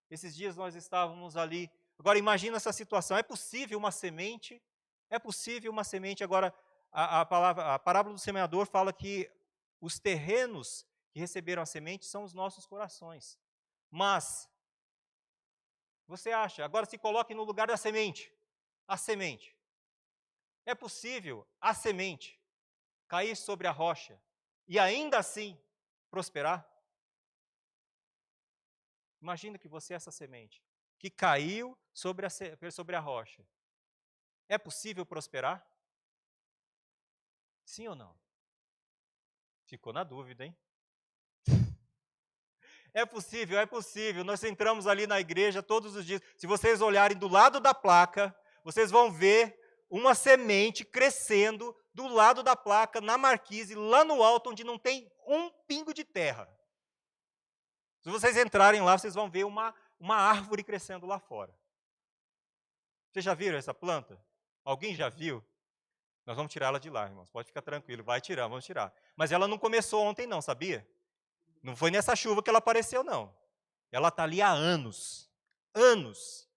Esses dias nós estávamos ali, agora imagina essa situação, é possível uma semente? É possível uma semente, agora a parábola do semeador fala que os terrenos que receberam a semente são os nossos corações. Mas, você acha, agora se coloque no lugar da semente, a semente. É possível a semente cair sobre a rocha e ainda assim prosperar? Imagina que você é essa semente que caiu sobre a rocha. É possível prosperar? Sim ou não? Ficou na dúvida, hein? É possível, é possível. Nós entramos ali na igreja todos os dias. Se vocês olharem do lado da placa, vocês vão ver uma semente crescendo do lado da placa, na marquise, lá no alto, onde não tem um pingo de terra. Se vocês entrarem lá, vocês vão ver uma árvore crescendo lá fora. Vocês já viram essa planta? Alguém já viu? Nós vamos tirá-la de lá, irmãos. Pode ficar tranquilo, vai tirar, vamos tirar. Mas ela não começou ontem não, sabia? Não foi nessa chuva que ela apareceu, não. Ela está ali há anos. Anos.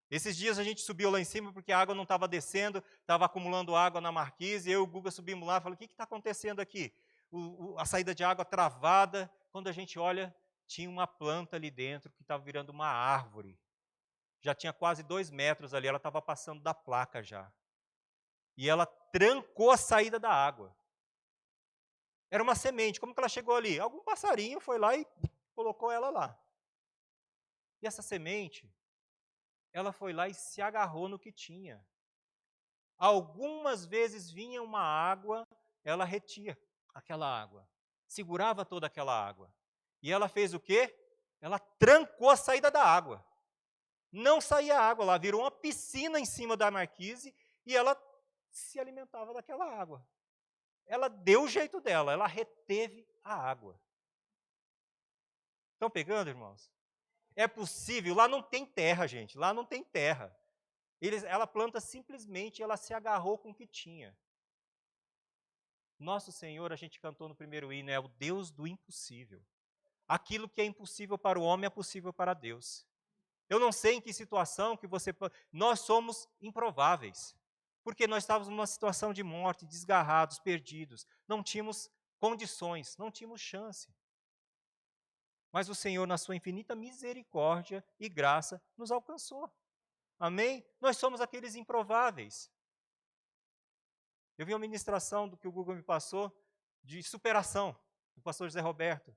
Esses dias a gente subiu lá em cima porque a água não estava descendo, estava acumulando água na marquise, eu e o Guga subimos lá e falei, o que está acontecendo aqui? A saída de água travada, quando a gente olha, tinha uma planta ali dentro que estava virando uma árvore. Já tinha quase 2 metros ali, ela estava passando da placa já. E ela trancou a saída da água. Era uma semente, como que ela chegou ali? Algum passarinho foi lá e colocou ela lá. E essa semente, ela foi lá e se agarrou no que tinha. Algumas vezes vinha uma água, ela retia aquela água, segurava toda aquela água. E ela fez o quê? Ela trancou a saída da água. Não saía água lá, virou uma piscina em cima da marquise e ela se alimentava daquela água. Ela deu o jeito dela, ela reteve a água. Estão pegando, irmãos? É possível, lá não tem terra, gente, lá não tem terra. Ela planta simplesmente, ela se agarrou com o que tinha. Nosso Senhor, a gente cantou no primeiro hino, é o Deus do impossível. Aquilo que é impossível para o homem é possível para Deus. Eu não sei em que situação que você... Nós somos improváveis, porque nós estávamos numa situação de morte, desgarrados, perdidos. Não tínhamos condições, não tínhamos chance. Mas o Senhor, na sua infinita misericórdia e graça, nos alcançou. Amém? Nós somos aqueles improváveis. Eu vi uma ministração do que o Google me passou, de superação, do pastor José Roberto.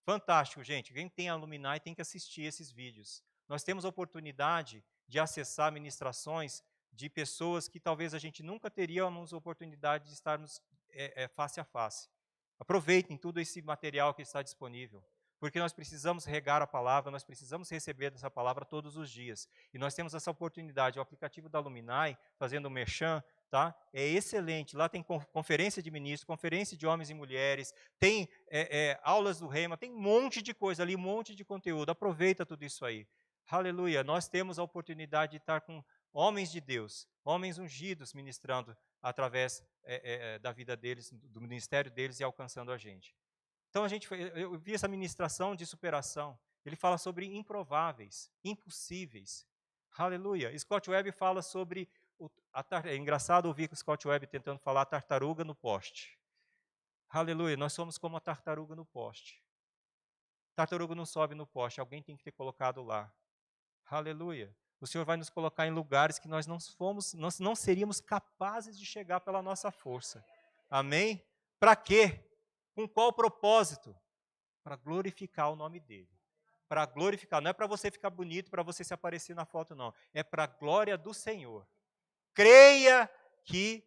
Fantástico, gente. Quem tem a Luminai tem que assistir esses vídeos. Nós temos a oportunidade de acessar ministrações de pessoas que talvez a gente nunca teríamos oportunidade de estarmos face a face. Aproveitem tudo esse material que está disponível, porque nós precisamos regar a palavra, nós precisamos receber dessa palavra todos os dias. E nós temos essa oportunidade. O aplicativo da Luminai, fazendo o merchan, tá? É excelente. Lá tem conferência de ministros, conferência de homens e mulheres, tem aulas do Rema, tem um monte de coisa ali, um monte de conteúdo. Aproveita tudo isso aí. Aleluia. Nós temos a oportunidade de estar com homens de Deus, homens ungidos ministrando através da vida deles, do ministério deles e alcançando a gente. Então eu vi essa ministração de superação. Ele fala sobre improváveis, impossíveis. Aleluia. Scott Webb fala sobre é engraçado ouvir o Scott Webb tentando falar a tartaruga no poste. Aleluia. Nós somos como a tartaruga no poste. Tartaruga não sobe no poste, alguém tem que ter colocado lá. Aleluia. O Senhor vai nos colocar em lugares que nós não seríamos capazes de chegar pela nossa força. Amém? Para quê? Com qual propósito? Para glorificar o nome dEle. Para glorificar, não é para você ficar bonito, para você se aparecer na foto, não. É para a glória do Senhor. Creia que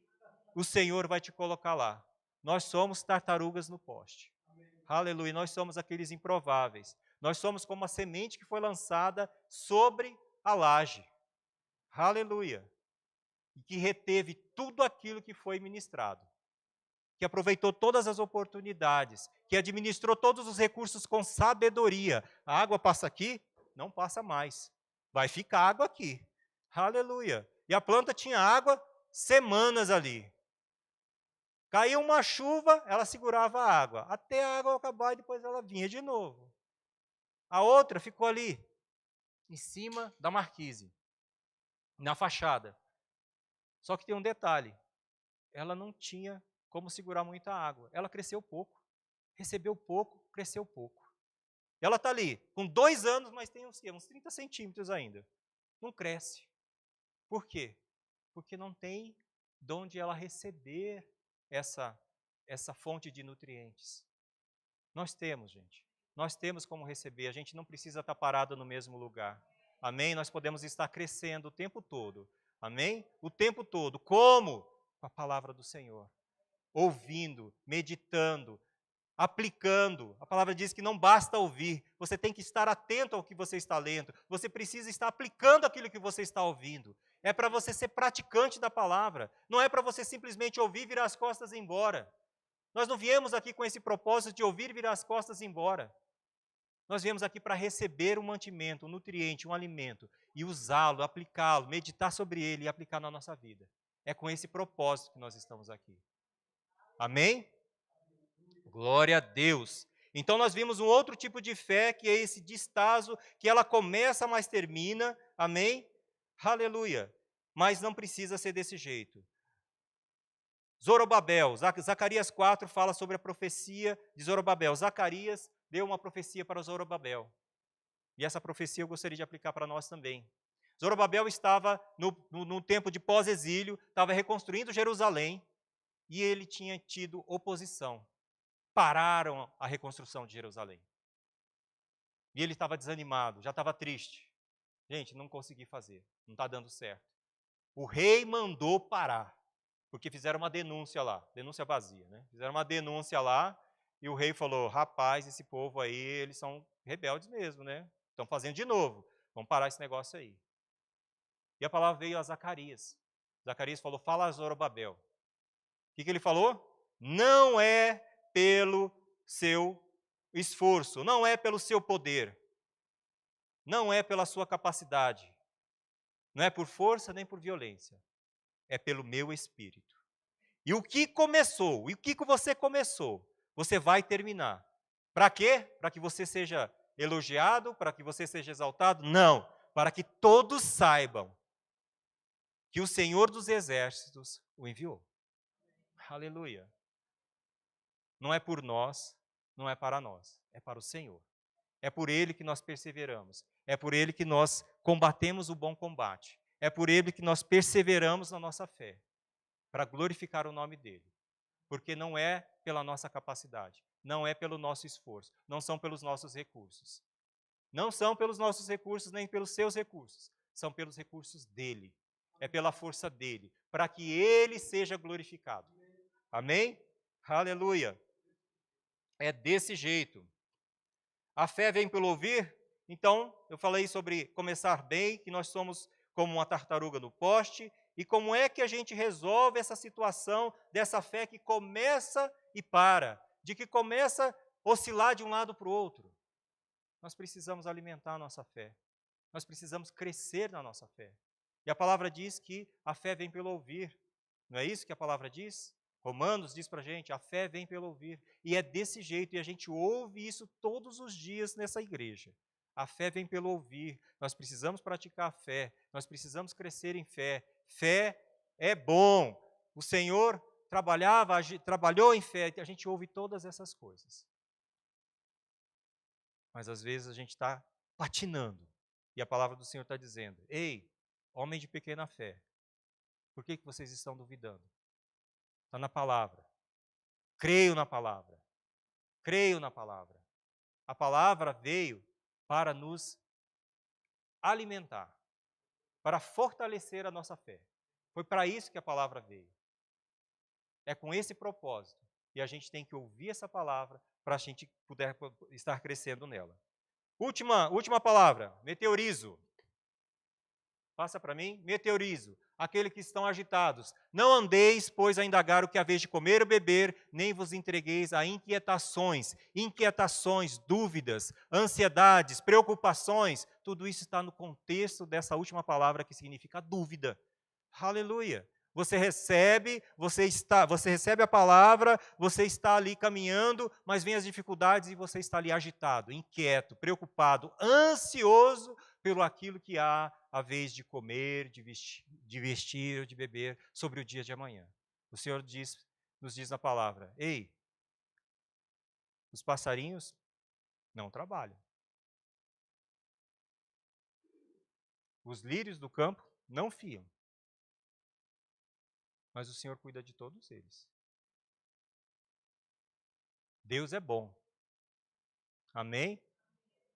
o Senhor vai te colocar lá. Nós somos tartarugas no poste. Aleluia, nós somos aqueles improváveis. Nós somos como a semente que foi lançada sobre a laje. Aleluia. E que reteve tudo aquilo que foi ministrado. Que aproveitou todas as oportunidades. Que administrou todos os recursos com sabedoria. A água passa aqui? Não passa mais. Vai ficar água aqui. Aleluia. E a planta tinha água semanas ali. Caiu uma chuva, ela segurava a água, até a água acabar e depois ela vinha de novo. A outra ficou ali, em cima da marquise, na fachada. Só que tem um detalhe, ela não tinha como segurar muita água. Ela cresceu pouco, recebeu pouco, cresceu pouco. Ela está ali, com 2 anos, mas tem uns 30 centímetros ainda. Não cresce. Por quê? Porque não tem de onde ela receber essa fonte de nutrientes. Nós temos, gente. Nós temos como receber. A gente não precisa estar parado no mesmo lugar. Amém? Nós podemos estar crescendo o tempo todo. Amém? O tempo todo. Como? Com a palavra do Senhor. Ouvindo, meditando, aplicando. A palavra diz que não basta ouvir. Você tem que estar atento ao que você está lendo. Você precisa estar aplicando aquilo que você está ouvindo. É para você ser praticante da palavra. Não é para você simplesmente ouvir e virar as costas e ir embora. Nós não viemos aqui com esse propósito de ouvir e virar as costas e ir embora. Nós viemos aqui para receber um mantimento, um nutriente, um alimento, e usá-lo, aplicá-lo, meditar sobre ele e aplicar na nossa vida. É com esse propósito que nós estamos aqui. Amém? Glória a Deus. Então nós vimos um outro tipo de fé, que é esse distaso, que ela começa, mas termina. Amém? Aleluia. Mas não precisa ser desse jeito. Zorobabel, Zacarias 4 fala sobre a profecia de Zorobabel. Zacarias deu uma profecia para Zorobabel. E essa profecia eu gostaria de aplicar para nós também. Zorobabel estava no tempo de pós-exílio, estava reconstruindo Jerusalém, e ele tinha tido oposição. Pararam a reconstrução de Jerusalém. E ele estava desanimado, já estava triste. Gente, não consegui fazer, não está dando certo. O rei mandou parar. Porque fizeram uma denúncia lá, denúncia vazia, né? Fizeram uma denúncia lá e o rei falou, rapaz, esse povo aí, eles são rebeldes mesmo, né? Estão fazendo de novo, vamos parar esse negócio aí. E a palavra veio a Zacarias. Zacarias falou, fala a Zorobabel. O que ele falou? Não é pelo seu esforço, não é pelo seu poder, não é pela sua capacidade, não é por força nem por violência, é pelo meu espírito. E o que começou, e o que você começou, você vai terminar. Para quê? Para que você seja elogiado, para que você seja exaltado? Não, para que todos saibam que o Senhor dos Exércitos o enviou. Aleluia. Não é por nós, não é para nós, é para o Senhor. É por Ele que nós perseveramos, é por Ele que nós combatemos o bom combate, é por Ele que nós perseveramos na nossa fé, para glorificar o nome dEle. Porque não é pela nossa capacidade, não é pelo nosso esforço, não são pelos nossos recursos. Não são pelos nossos recursos, nem pelos seus recursos, são pelos recursos dEle, é pela força dEle, para que Ele seja glorificado. Amém? Aleluia. É desse jeito. A fé vem pelo ouvir, então eu falei sobre começar bem, que nós somos como uma tartaruga no poste, e como é que a gente resolve essa situação dessa fé que começa e para, de que começa a oscilar de um lado para o outro. Nós precisamos alimentar a nossa fé, nós precisamos crescer na nossa fé. E a palavra diz que a fé vem pelo ouvir, não é isso que a palavra diz? Romanos diz para a gente, a fé vem pelo ouvir. E é desse jeito, e a gente ouve isso todos os dias nessa igreja. A fé vem pelo ouvir, nós precisamos praticar a fé, nós precisamos crescer em fé. Fé é bom. O Senhor trabalhou em fé, a gente ouve todas essas coisas. Mas às vezes a gente está patinando. E a palavra do Senhor está dizendo: ei, homem de pequena fé, por que vocês estão duvidando? Está na palavra. Creio na palavra. Creio na palavra. A palavra veio para nos alimentar, para fortalecer a nossa fé. Foi para isso que a palavra veio. É com esse propósito. E a gente tem que ouvir essa palavra para a gente poder estar crescendo nela. Última palavra, meteorizo. Passa para mim, meteorizo. Aqueles que estão agitados. Não andeis, pois, a indagar o que haveis de comer ou beber, nem vos entregueis a inquietações, dúvidas, ansiedades, preocupações. Tudo isso está no contexto dessa última palavra que significa dúvida. Aleluia. Você recebe a palavra, você está ali caminhando, mas vem as dificuldades e você está ali agitado, inquieto, preocupado, ansioso pelo aquilo que há a vez de comer, de vestir ou de beber sobre o dia de amanhã. O Senhor nos diz na palavra: ei, os passarinhos não trabalham. Os lírios do campo não fiam. Mas o Senhor cuida de todos eles. Deus é bom. Amém?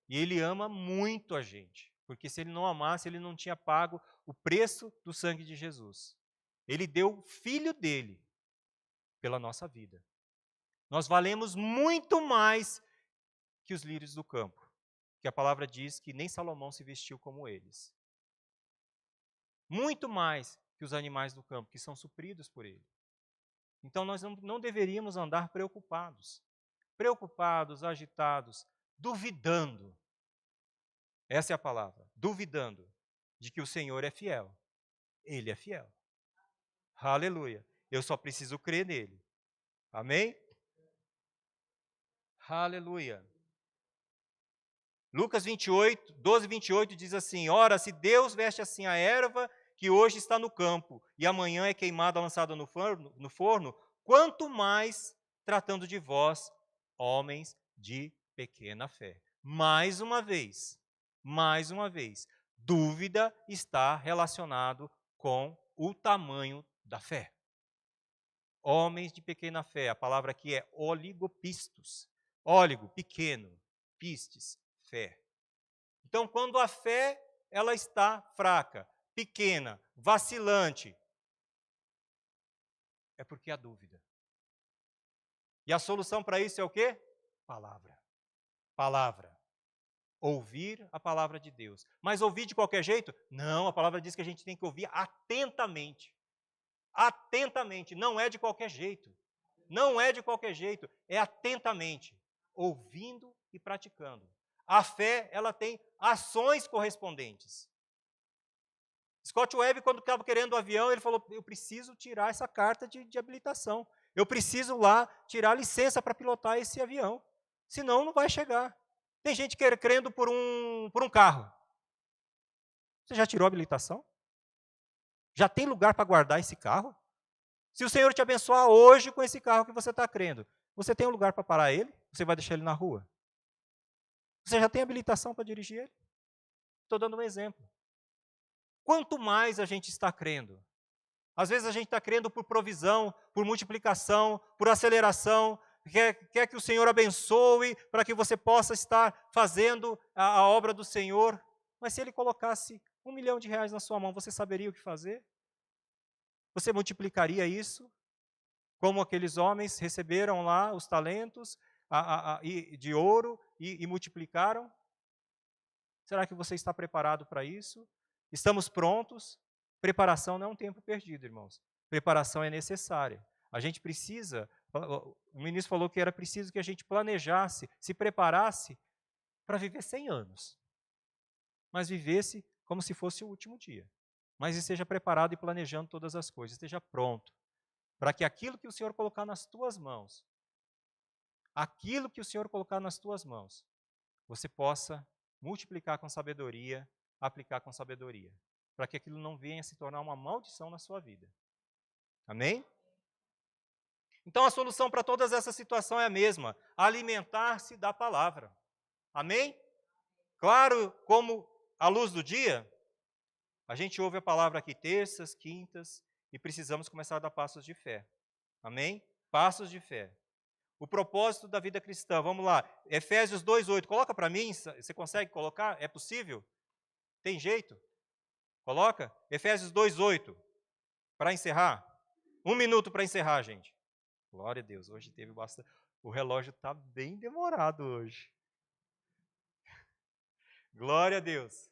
E Ele ama muito a gente. Porque se Ele não amasse, Ele não tinha pago o preço do sangue de Jesus. Ele deu o Filho dEle pela nossa vida. Nós valemos muito mais que os lírios do campo. Que a palavra diz que nem Salomão se vestiu como eles. Muito mais que os animais do campo, que são supridos por Ele. Então nós não deveríamos andar preocupados, agitados, duvidando. Essa é a palavra, duvidando de que o Senhor é fiel. Ele é fiel. Aleluia. Eu só preciso crer nele. Amém? Aleluia. Lucas 28, 12, 28 diz assim: ora, se Deus veste assim a erva que hoje está no campo e amanhã é queimada, lançada no forno, quanto mais tratando de vós, homens de pequena fé. Mais uma vez, dúvida está relacionado com o tamanho da fé. Homens de pequena fé, a palavra aqui é oligopistos. Óligo, pequeno, pistes, fé. Então, quando a fé ela está fraca, pequena, vacilante, é porque há dúvida. E a solução para isso é o quê? Palavra. Palavra. Ouvir a palavra de Deus. Mas ouvir de qualquer jeito? Não, a palavra diz que a gente tem que ouvir atentamente. Atentamente, não é de qualquer jeito. Não é de qualquer jeito, é atentamente, ouvindo e praticando. A fé, ela tem ações correspondentes. Scott Webb, quando estava querendo o avião, ele falou: eu preciso tirar essa carta de habilitação. Eu preciso lá tirar a licença para pilotar esse avião. Senão não vai chegar. Tem gente crendo por um carro. Você já tirou a habilitação? Já tem lugar para guardar esse carro? Se o Senhor te abençoar hoje com esse carro que você está crendo, você tem um lugar para parar ele? Você vai deixar ele na rua? Você já tem habilitação para dirigir ele? Estou dando um exemplo. Quanto mais a gente está crendo, às vezes a gente está crendo por provisão, por multiplicação, por aceleração, quer que o Senhor abençoe para que você possa estar fazendo a obra do Senhor, mas se Ele colocasse R$1 milhão na sua mão, você saberia o que fazer? Você multiplicaria isso? Como aqueles homens receberam lá os talentos de ouro e multiplicaram? Será que você está preparado para isso? Estamos prontos? Preparação não é um tempo perdido, irmãos. Preparação é necessária. A gente precisa, o ministro falou que era preciso que a gente planejasse, se preparasse para viver 100 anos. Mas vivesse como se fosse o último dia. Mas esteja preparado e planejando todas as coisas, esteja pronto. Para que aquilo que o Senhor colocar nas tuas mãos, você possa multiplicar com sabedoria, aplicar com sabedoria, para que aquilo não venha se tornar uma maldição na sua vida. Amém? Então a solução para todas essas situações é a mesma: alimentar-se da palavra. Amém? Claro, como a luz do dia, a gente ouve a palavra aqui terças, quintas, e precisamos começar a dar passos de fé. Amém? Passos de fé. O propósito da vida cristã, vamos lá. Efésios 2:8, coloca para mim, você consegue colocar? É possível? Tem jeito? Coloca? Efésios 2:8, para encerrar. 1 minuto para encerrar, gente. Glória a Deus, hoje teve bastante. O relógio está bem demorado hoje. Glória a Deus.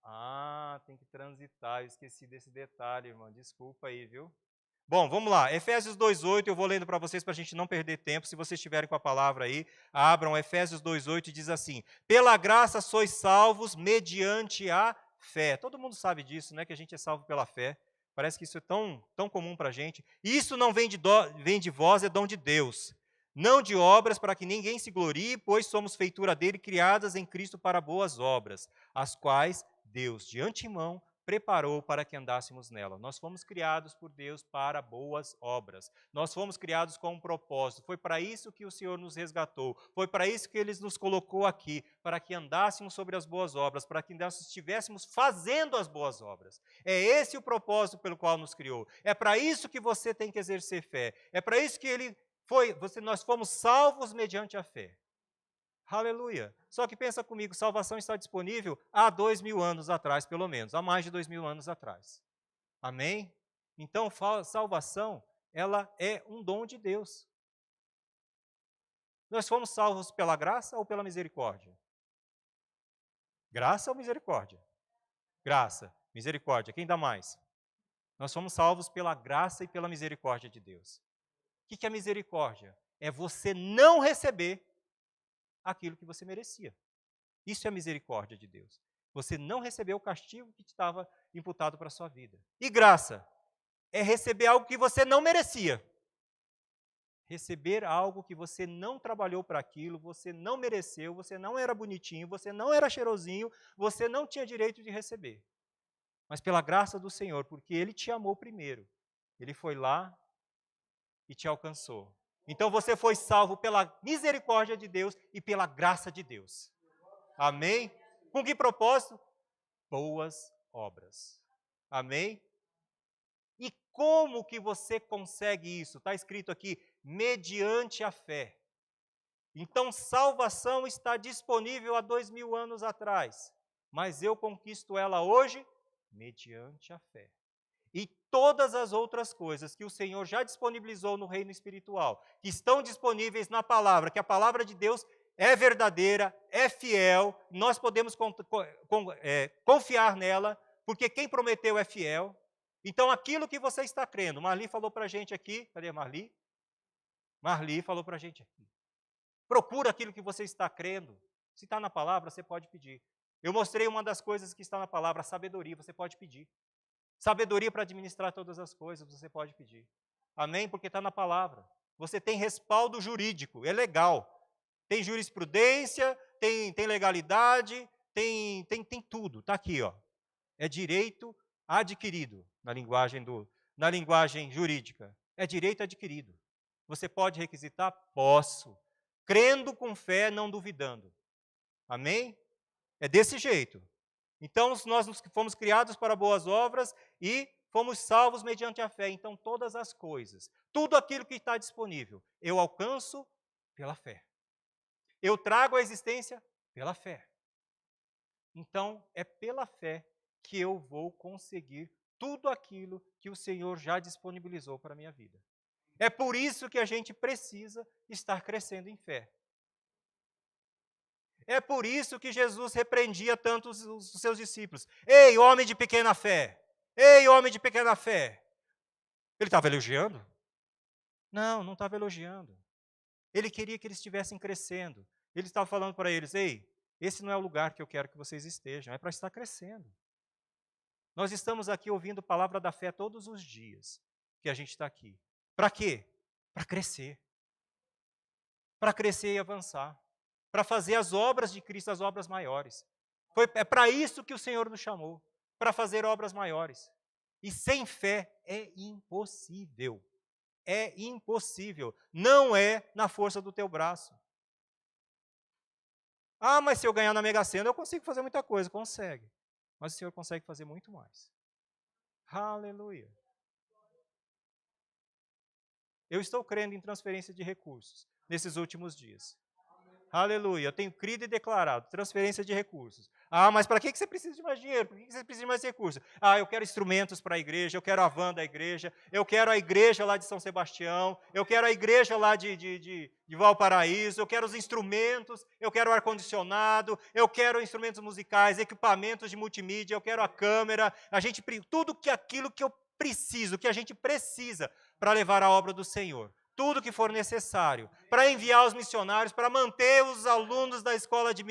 Ah, tem que transitar, eu esqueci desse detalhe, irmão. Desculpa aí, viu? Bom, vamos lá. Efésios 2:8, eu vou lendo para vocês para a gente não perder tempo. Se vocês estiverem com a palavra aí, abram Efésios 2:8 e diz assim: pela graça sois salvos mediante a fé. Todo mundo sabe disso, né? Que a gente é salvo pela fé. Parece que isso é tão comum para a gente. Isso não vem de vós, é dom de Deus. Não de obras para que ninguém se glorie, pois somos feitura dele, criadas em Cristo para boas obras, as quais Deus, de antemão, preparou para que andássemos nela. Nós fomos criados por Deus para boas obras. Nós fomos criados com um propósito. Foi para isso que o Senhor nos resgatou. Foi para isso que Ele nos colocou aqui, para que andássemos sobre as boas obras, para que nós estivéssemos fazendo as boas obras. É esse o propósito pelo qual nos criou. É para isso que você tem que exercer fé. É para isso que nós fomos salvos mediante a fé. Aleluia. Só que pensa comigo, salvação está disponível há 2000 anos atrás, pelo menos, há mais de 2000 anos atrás. Amém? Então, salvação, ela é um dom de Deus. Nós fomos salvos pela graça ou pela misericórdia? Graça ou misericórdia? Graça, misericórdia. Quem dá mais? Nós fomos salvos pela graça e pela misericórdia de Deus. O que é misericórdia? É você não receber aquilo que você merecia. Isso é a misericórdia de Deus. Você não recebeu o castigo que estava imputado para a sua vida. E graça é receber algo que você não merecia. Receber algo que você não trabalhou para aquilo, você não mereceu, você não era bonitinho, você não era cheirosinho, você não tinha direito de receber. Mas pela graça do Senhor, porque Ele te amou primeiro. Ele foi lá e te alcançou. Então você foi salvo pela misericórdia de Deus e pela graça de Deus. Amém? Com que propósito? Boas obras. Amém? E como que você consegue isso? Está escrito aqui, mediante a fé. Então, salvação está disponível há 2000 anos atrás, mas eu conquisto ela hoje mediante a fé. E todas as outras coisas que o Senhor já disponibilizou no reino espiritual, que estão disponíveis na palavra, que a palavra de Deus é verdadeira, é fiel, nós podemos confiar nela, porque quem prometeu é fiel. Então, aquilo que você está crendo, Marli falou para a gente aqui, cadê a Marli? Marli falou para a gente aqui. Procura aquilo que você está crendo. Se está na palavra, você pode pedir. Eu mostrei uma das coisas que está na palavra, a sabedoria, você pode pedir. Sabedoria para administrar todas as coisas, você pode pedir. Amém? Porque está na palavra. Você tem respaldo jurídico, é legal. Tem jurisprudência, tem legalidade, tem tudo. Está aqui, ó. É direito adquirido na linguagem jurídica. É direito adquirido. Você pode requisitar? Posso. Crendo com fé, não duvidando. Amém? É desse jeito. Então, nós fomos criados para boas obras e fomos salvos mediante a fé. Então, todas as coisas, tudo aquilo que está disponível, eu alcanço pela fé. Eu trago à existência pela fé. Então, é pela fé que eu vou conseguir tudo aquilo que o Senhor já disponibilizou para a minha vida. É por isso que a gente precisa estar crescendo em fé. É por isso que Jesus repreendia tanto os seus discípulos. Ei, homem de pequena fé! Ei, homem de pequena fé! Ele estava elogiando? Não, não estava elogiando. Ele queria que eles estivessem crescendo. Ele estava falando para eles, ei, esse não é o lugar que eu quero que vocês estejam, é para estar crescendo. Nós estamos aqui ouvindo a palavra da fé todos os dias que a gente está aqui. Para quê? Para crescer. Para crescer e avançar. Para fazer as obras de Cristo, as obras maiores. É para isso que o Senhor nos chamou, para fazer obras maiores. E sem fé é impossível. É impossível. Não é na força do teu braço. Ah, mas se eu ganhar na Mega Sena, eu consigo fazer muita coisa. Consegue. Mas o Senhor consegue fazer muito mais. Aleluia. Eu estou crendo em transferência de recursos nesses últimos dias. Aleluia. Eu tenho crido e declarado transferência de recursos. Ah, mas para que você precisa de mais dinheiro? Por que você precisa de mais recursos? Ah, eu quero instrumentos para a igreja, eu quero a van da igreja, eu quero a igreja lá de São Sebastião, eu quero a igreja lá de Valparaíso, eu quero os instrumentos, eu quero o ar-condicionado, eu quero instrumentos musicais, equipamentos de multimídia, eu quero a câmera, tudo aquilo que eu preciso, que a gente precisa para levar a obra do Senhor. Tudo que for necessário, para enviar os missionários, para manter os alunos da escola de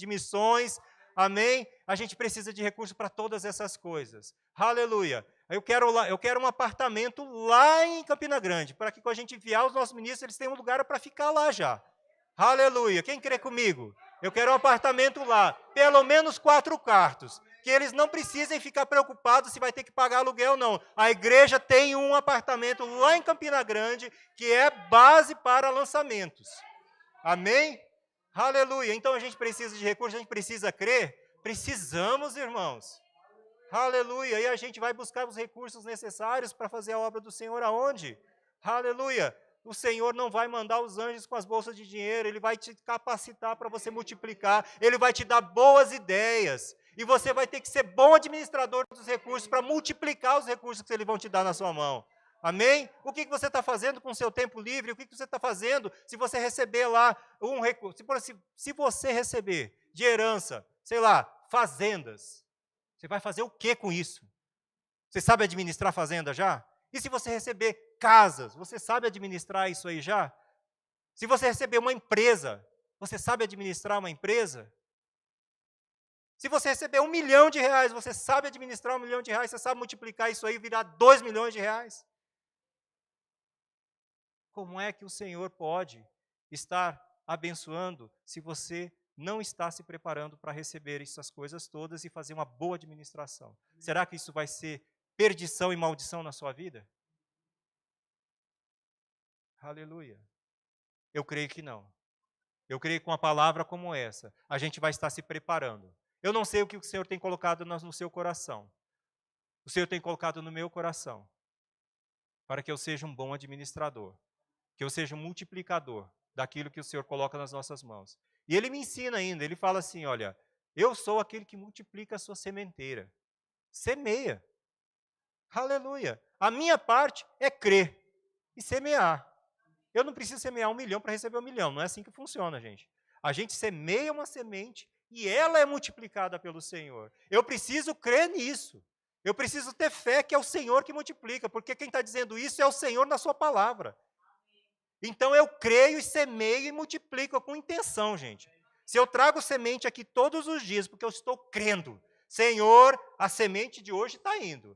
missões, amém? A gente precisa de recursos para todas essas coisas. Aleluia. Eu quero um apartamento lá em Campina Grande, para que quando a gente enviar os nossos ministros, eles tenham um lugar para ficar lá já. Aleluia. Quem crê comigo? Eu quero um apartamento lá, pelo menos 4 quartos, que eles não precisem ficar preocupados se vai ter que pagar aluguel ou não. A igreja tem um apartamento lá em Campina Grande, que é base para lançamentos. Amém? Aleluia. Então a gente precisa de recursos, a gente precisa crer? Precisamos, irmãos. Aleluia. E a gente vai buscar os recursos necessários para fazer a obra do Senhor aonde? Aleluia. O Senhor não vai mandar os anjos com as bolsas de dinheiro, Ele vai te capacitar para você multiplicar, Ele vai te dar boas ideias, e você vai ter que ser bom administrador dos recursos para multiplicar os recursos que Ele vão te dar na sua mão. Amém? O que você está fazendo com o seu tempo livre? O que você está fazendo se você receber lá um recurso? Se você receber de herança, sei lá, fazendas, você vai fazer o que com isso? Você sabe administrar fazenda já? E se você receber casas, você sabe administrar isso aí já? Se você receber uma empresa, você sabe administrar uma empresa? Se você receber R$1 milhão, você sabe administrar R$1 milhão? Você sabe multiplicar isso aí e virar R$2 milhões? Como é que o Senhor pode estar abençoando se você não está se preparando para receber essas coisas todas e fazer uma boa administração? Será que isso vai ser perdição e maldição na sua vida? Aleluia. Eu creio que não. Eu creio que com uma palavra como essa, a gente vai estar se preparando. Eu não sei o que o Senhor tem colocado no seu coração. O Senhor tem colocado no meu coração, para que eu seja um bom administrador, que eu seja um multiplicador daquilo que o Senhor coloca nas nossas mãos. E Ele me ensina ainda, Ele fala assim, olha, eu sou aquele que multiplica a sua sementeira. Semeia. Aleluia. A minha parte é crer e semear. Eu não preciso semear 1 milhão para receber 1 milhão. Não é assim que funciona, gente. A gente semeia uma semente e ela é multiplicada pelo Senhor. Eu preciso crer nisso. Eu preciso ter fé que é o Senhor que multiplica, porque quem está dizendo isso é o Senhor na sua palavra. Então eu creio e semeio e multiplico com intenção, gente. Se eu trago semente aqui todos os dias, porque eu estou crendo, Senhor, a semente de hoje está indo.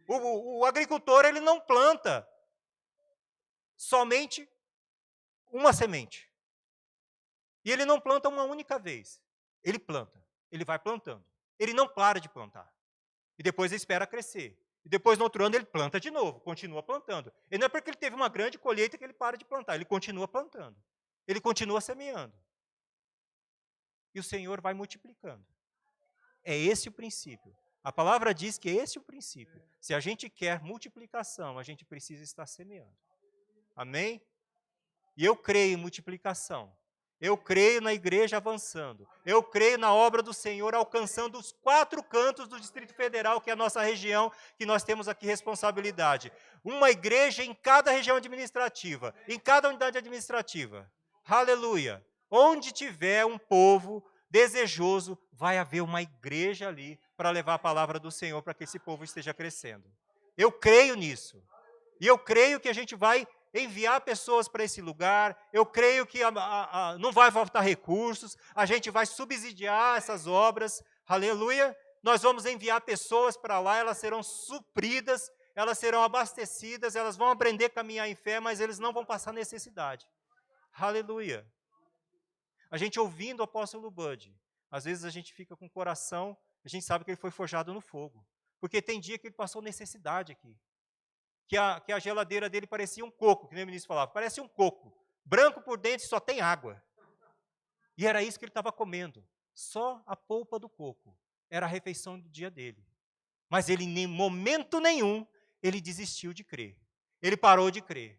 O agricultor, ele não planta somente uma semente. E ele não planta uma única vez. Ele planta. Ele vai plantando. Ele não para de plantar. E depois ele espera crescer. E depois, no outro ano, ele planta de novo, continua plantando. E não é porque ele teve uma grande colheita que ele para de plantar. Ele continua plantando. Ele continua semeando. E o Senhor vai multiplicando. É esse o princípio. A palavra diz que é esse o princípio. Se a gente quer multiplicação, a gente precisa estar semeando. Amém? E eu creio em multiplicação. Eu creio na igreja avançando. Eu creio na obra do Senhor alcançando os 4 cantos do Distrito Federal, que é a nossa região, que nós temos aqui responsabilidade. Uma igreja em cada região administrativa, em cada unidade administrativa. Aleluia. Onde tiver um povo desejoso, vai haver uma igreja ali para levar a palavra do Senhor para que esse povo esteja crescendo. Eu creio nisso. E eu creio que a gente vai enviar pessoas para esse lugar, eu creio que não vai faltar recursos, a gente vai subsidiar essas obras, aleluia, nós vamos enviar pessoas para lá, elas serão supridas, elas serão abastecidas, elas vão aprender a caminhar em fé, mas eles não vão passar necessidade, aleluia. A gente ouvindo o apóstolo Bud, às vezes a gente fica com o coração, a gente sabe que ele foi forjado no fogo, porque tem dia que ele passou necessidade aqui, que a geladeira dele parecia um coco, que nem o ministro falava, parece um coco, branco por dentro e só tem água. E era isso que ele estava comendo. Só a polpa do coco. Era a refeição do dia dele. Mas ele, em momento nenhum, ele desistiu de crer. Ele parou de crer.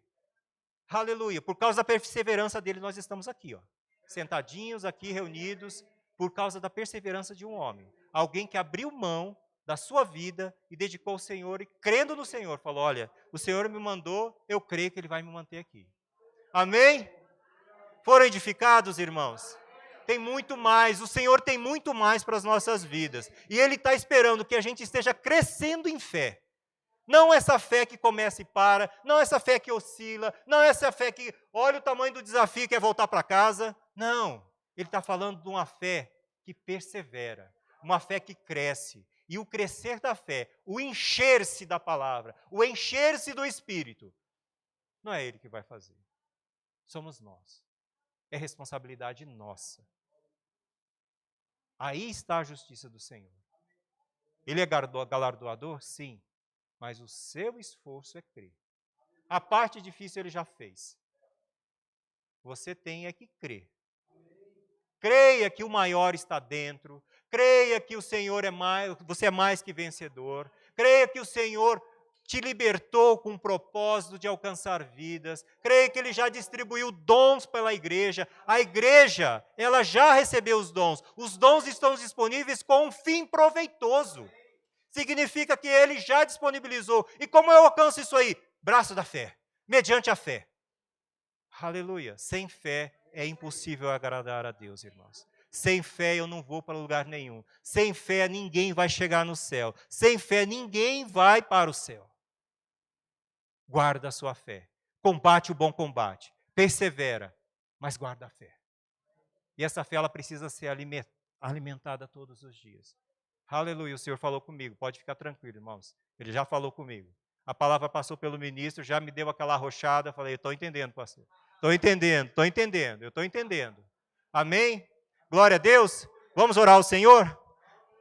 Aleluia. Por causa da perseverança dele, nós estamos aqui, ó, sentadinhos aqui, reunidos, por causa da perseverança de um homem. Alguém que abriu mão da sua vida e dedicou ao Senhor e crendo no Senhor, falou, olha, o Senhor me mandou, eu creio que Ele vai me manter aqui. Amém? Foram edificados, irmãos? Tem muito mais, o Senhor tem muito mais para as nossas vidas. E Ele está esperando que a gente esteja crescendo em fé. Não essa fé que começa e para, não essa fé que oscila, não essa fé que olha o tamanho do desafio e quer voltar para casa. Não, ele está falando de uma fé que persevera, uma fé que cresce. E o crescer da fé, o encher-se da palavra, o encher-se do Espírito, não é ele que vai fazer, somos nós. É responsabilidade nossa. Aí está a justiça do Senhor. Ele é galardoador? Sim. Mas o seu esforço é crer. A parte difícil ele já fez. Você tem é que crer. Creia que o maior está dentro. Creia que o Senhor é mais, você é mais que vencedor. Creia que o Senhor te libertou com o propósito de alcançar vidas. Creia que Ele já distribuiu dons pela igreja. A igreja, ela já recebeu os dons. Os dons estão disponíveis com um fim proveitoso. Significa que Ele já disponibilizou. E como eu alcanço isso aí? Braço da fé, mediante a fé. Aleluia. Sem fé é impossível agradar a Deus, irmãos. Sem fé eu não vou para lugar nenhum. Sem fé ninguém vai chegar no céu. Sem fé ninguém vai para o céu. Guarda a sua fé. Combate o bom combate. Persevera, mas guarda a fé. E essa fé ela precisa ser alimentada todos os dias. Aleluia, o Senhor falou comigo, pode ficar tranquilo, irmãos. Ele já falou comigo. A palavra passou pelo ministro, já me deu aquela arrochada, falei, estou entendendo, pastor. Estou entendendo, eu estou entendendo. Amém? Glória a Deus. Vamos orar ao Senhor?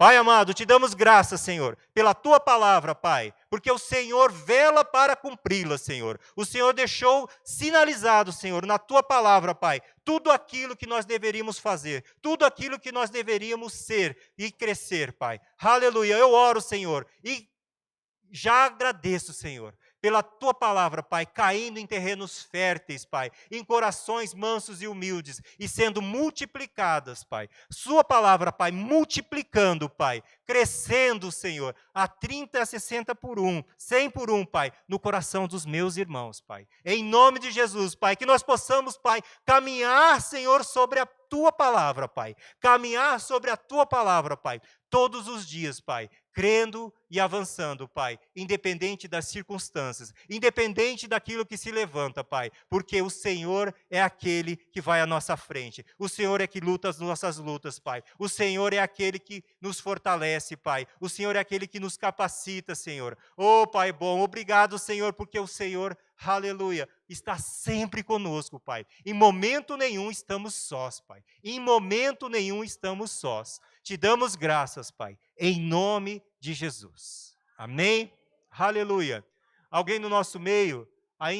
Pai amado, te damos graças, Senhor, pela tua palavra, Pai, porque o Senhor vela para cumpri-la, Senhor. O Senhor deixou sinalizado, Senhor, na tua palavra, Pai, tudo aquilo que nós deveríamos fazer, tudo aquilo que nós deveríamos ser e crescer, Pai. Aleluia, eu oro, Senhor, e já agradeço, Senhor, pela tua palavra, Pai, caindo em terrenos férteis, Pai, em corações mansos e humildes, e sendo multiplicadas, Pai. Sua palavra, Pai, multiplicando, Pai, crescendo, Senhor, a 30, a 60 por 1, 100 por 1, Pai, no coração dos meus irmãos, Pai. Em nome de Jesus, Pai, que nós possamos, Pai, caminhar, Senhor, sobre a tua palavra, Pai. Caminhar sobre a tua palavra, Pai, todos os dias, Pai, crendo e avançando, Pai, independente das circunstâncias, independente daquilo que se levanta, Pai, porque o Senhor é aquele que vai à nossa frente, o Senhor é que luta as nossas lutas, Pai, o Senhor é aquele que nos fortalece, Pai, o Senhor é aquele que nos capacita, Senhor. Oh, Pai bom, obrigado, Senhor, porque o Senhor, aleluia, está sempre conosco, Pai. Em momento nenhum estamos sós, Pai. Em momento nenhum estamos sós. Te damos graças, Pai, em nome de Jesus. Amém? Aleluia. Alguém no nosso meio